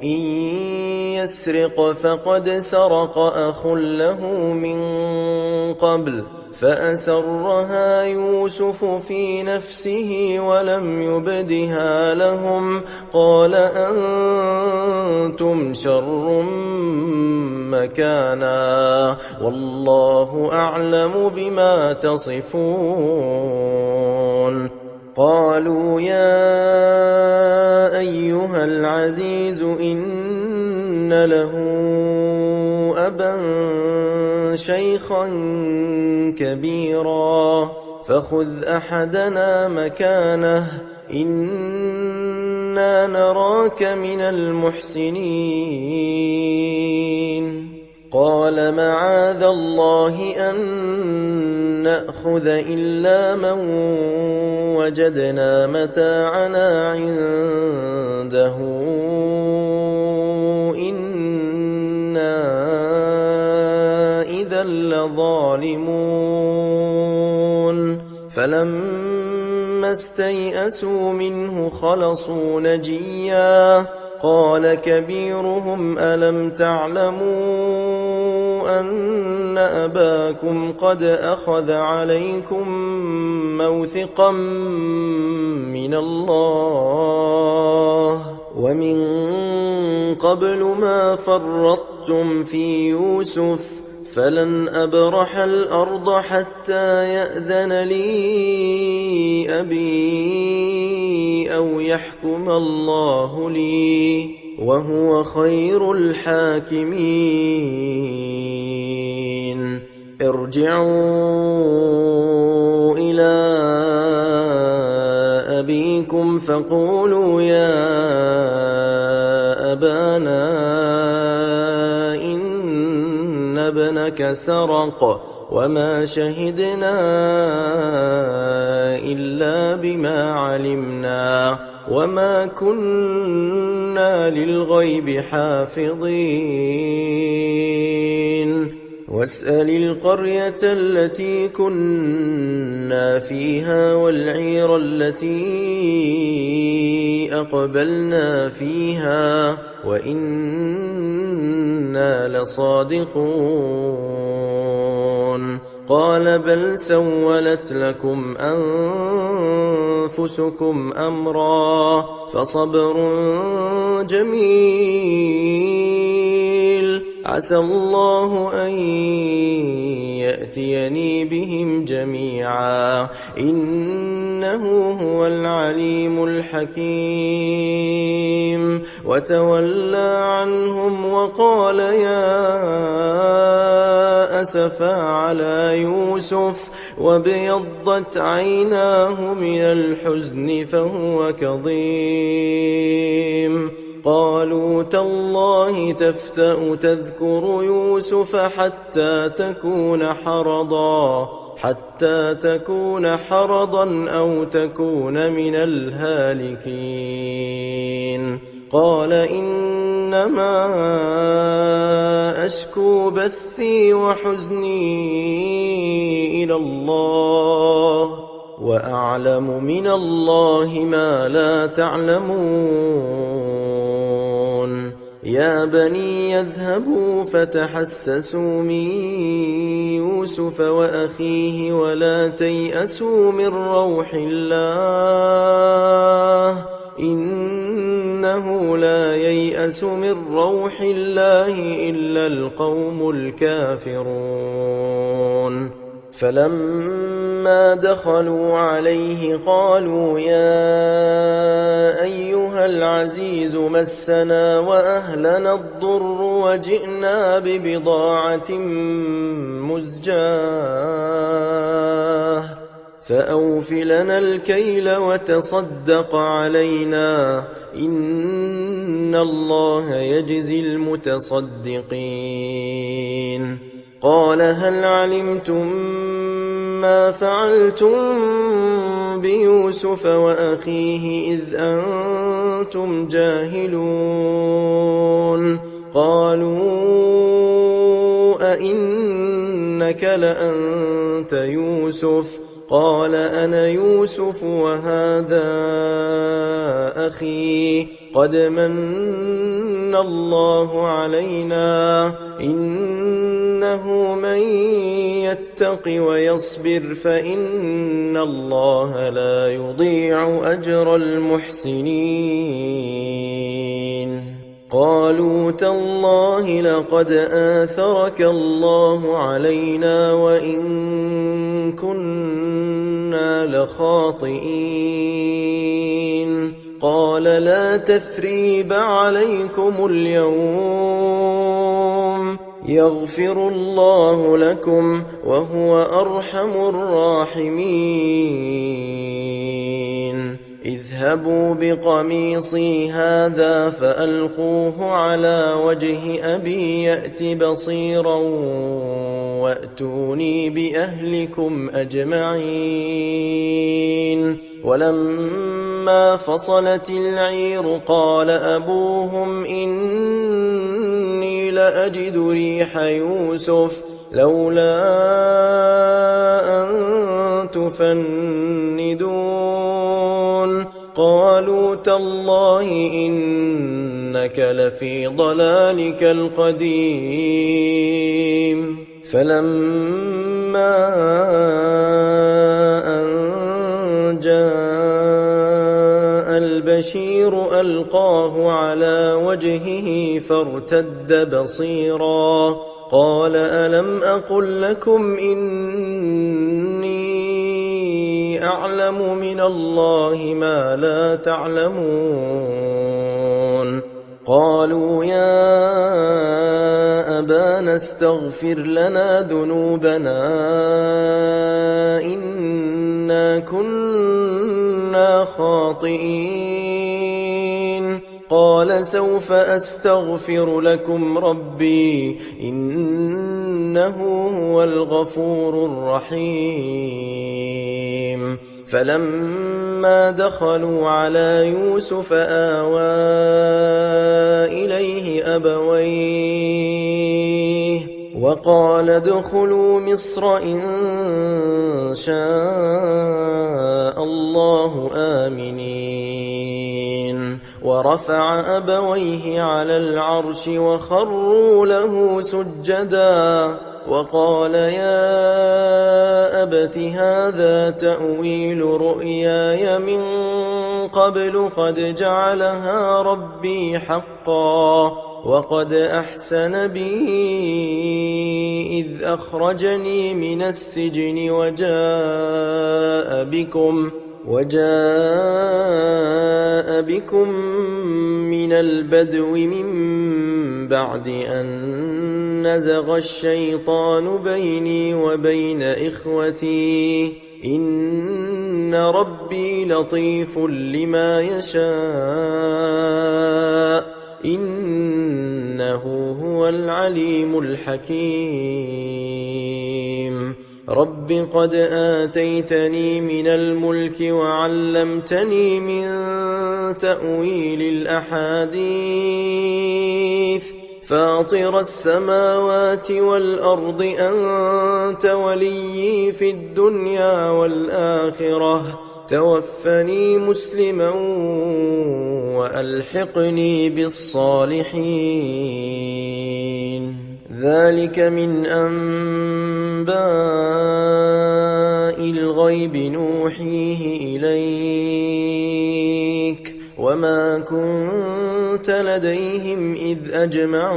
إن يسرق فقد سرق أخ له من قبل فأسرها يوسف في نفسه ولم يبدها لهم قال أنتم شر مكانا والله أعلم بما تصفون قالوا يا أيها العزيز إن له أبا شيخا كبيرا فخذ أحدنا مكانه إنا نراك من المحسنين قال معاذ الله أن نأخذ إلا من وجدنا متاعنا عنده إنا إذا لظالمون فلما استيئسوا منه خلصوا نجيا قال كبيرهم ألم تعلموا أن أباكم قد أخذ عليكم موثقا من الله ومن قبل ما فرطتم في يوسف فلن أبرح الأرض حتى يأذن لي أبي أو يحكم الله لي وهو خير الحاكمين ارجعوا إلى أبيكم فقولوا يا أبانا إن ابنك سرق وما شهدنا إلا بما علمنا وما كنا للغيب حافظين واسأل القرية التي كنا فيها والعير التي أقبلنا فيها وإنا لصادقون قال بل سولت لكم أنفسكم أمرا فصبر جميل عسى الله أن يأتيني بهم جميعا إنه هو العليم الحكيم وتولى عنهم وقال يا أسفا على يوسف وابيضت عيناه من الحزن فهو كظيم قالوا تالله تفتأ تذكر يوسف حتى تكون حرضا أو تكون من الهالكين قال إنما أشكو بثي وحزني إلى الله وأعلم من الله ما لا تعلمون يا بني يذهبوا فتحسسوا من يوسف وأخيه ولا تيأسوا من روح الله إنه لا ييأس من روح الله إلا القوم الكافرون فلما دخلوا عليه قالوا يا أيها العزيز مسنا وأهلنا الضر وجئنا ببضاعة مزجاة فأوف لنا الكيل وتصدق علينا إن الله يجزي المتصدقين قال هل علمتم ما فعلتم بيوسف وأخيه إذ أنتم جاهلون قالوا أئنك لأنت يوسف قال أنا يوسف وهذا أخي قد من الله علينا إنه من يتق ويصبر فإن الله لا يضيع أجر المحسنين قالوا تالله لقد آثرك الله علينا وإن كنا لخاطئين قال لا تثريب عليكم اليوم يغفر الله لكم وهو أرحم الراحمين اذهبوا بقميصي هذا فألقوه على وجه أبي يأت بصيرا وأتوني بأهلكم أجمعين ولما فصلت العير قال أبوهم إني لأجد ريح يوسف لولا أن تفندون قالوا تالله إنك لفي ضلالك القديم فلما أن جاء البشير ألقاه على وجهه فارتد بصيرا قال ألم أقل لكم إني أعلم من الله ما لا تعلمون قالوا يا أبانا استغفر لنا ذنوبنا إنا كنا خاطئين قال سوف أستغفر لكم ربي إنه هو الغفور الرحيم فلما دخلوا على يوسف آوى إليه أبويه وقال ادخلوا مصر إن شاء الله آمنين ورفع أبويه على العرش وخروا له سجدا وقال يا أبت هذا تأويل رؤياي من قبل قد جعلها ربي حقا وقد أحسن بي إذ أخرجني من السجن وجاء بكم من البدو من بعد أن نزغ الشيطان بيني وبين إخوتي إن ربي لطيف لما يشاء إنه هو العليم الحكيم رب قد آتيتني من الملك وعلمتني من تأويل الأحاديث فاطر السماوات والأرض أنت وليي في الدنيا والآخرة توفني مسلما وألحقني بالصالحين ذلك من أنباء الغيب نوحيه إليك وما كنت لديهم إذ أجمعوا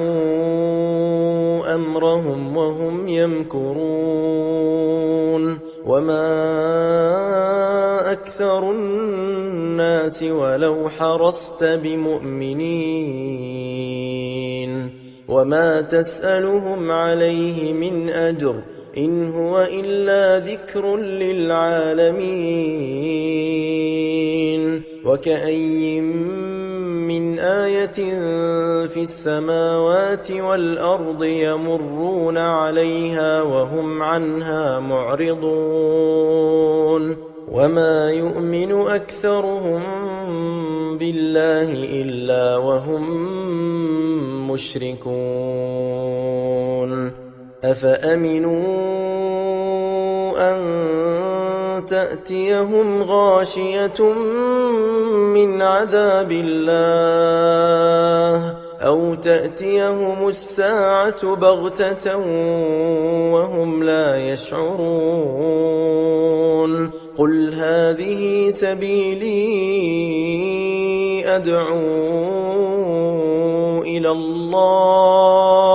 أمرهم وهم يمكرون وما أكثر الناس ولو حرصت بمؤمنين وما تسألهم عليه من أجر إن هو إلا ذكر للعالمين وكأي من آية في السماوات والأرض يمرون عليها وهم عنها معرضون وما يؤمن أكثرهم بالله إلا وهم مشركون أفأمنوا أن تأتيهم غاشية من عذاب الله أو تأتيهم الساعة بغتة وهم لا يشعرون قل هذه سبيلي أدعو إلى الله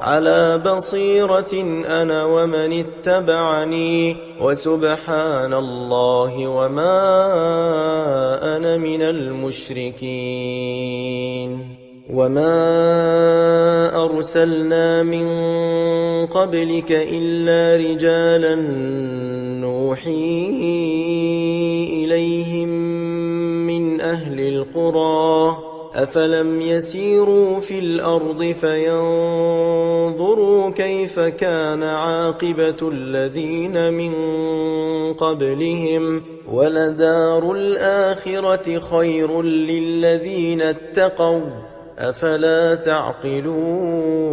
على بصيرة أنا ومن اتبعني وسبحان الله وما أنا من المشركين وما أرسلنا من قبلك إلا رجالا نوحي إليهم من أهل القرى أفلم يسيروا في الأرض فينظروا كيف كان عاقبة الذين من قبلهم ولدار الآخرة خير للذين اتقوا أفلا تعقلون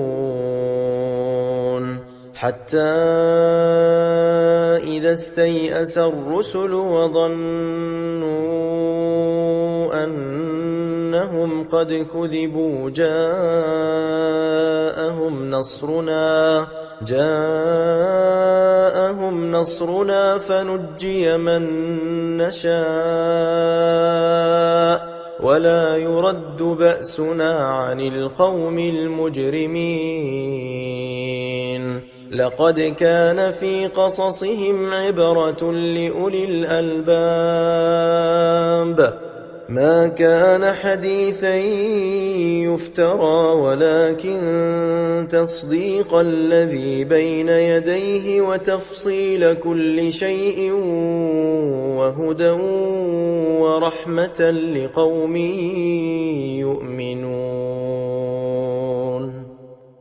حتى إذا استيأس الرسل وظنوا أنهم قد كذبوا جاءهم نصرنا فنجي من نشاء ولا يرد بأسنا عن القوم المجرمين لقد كان في قصصهم عبرة لأولي الألباب ما كان حديثا يفترى ولكن تصديق الذي بين يديه وتفصيل كل شيء وهدى ورحمة لقوم يؤمنون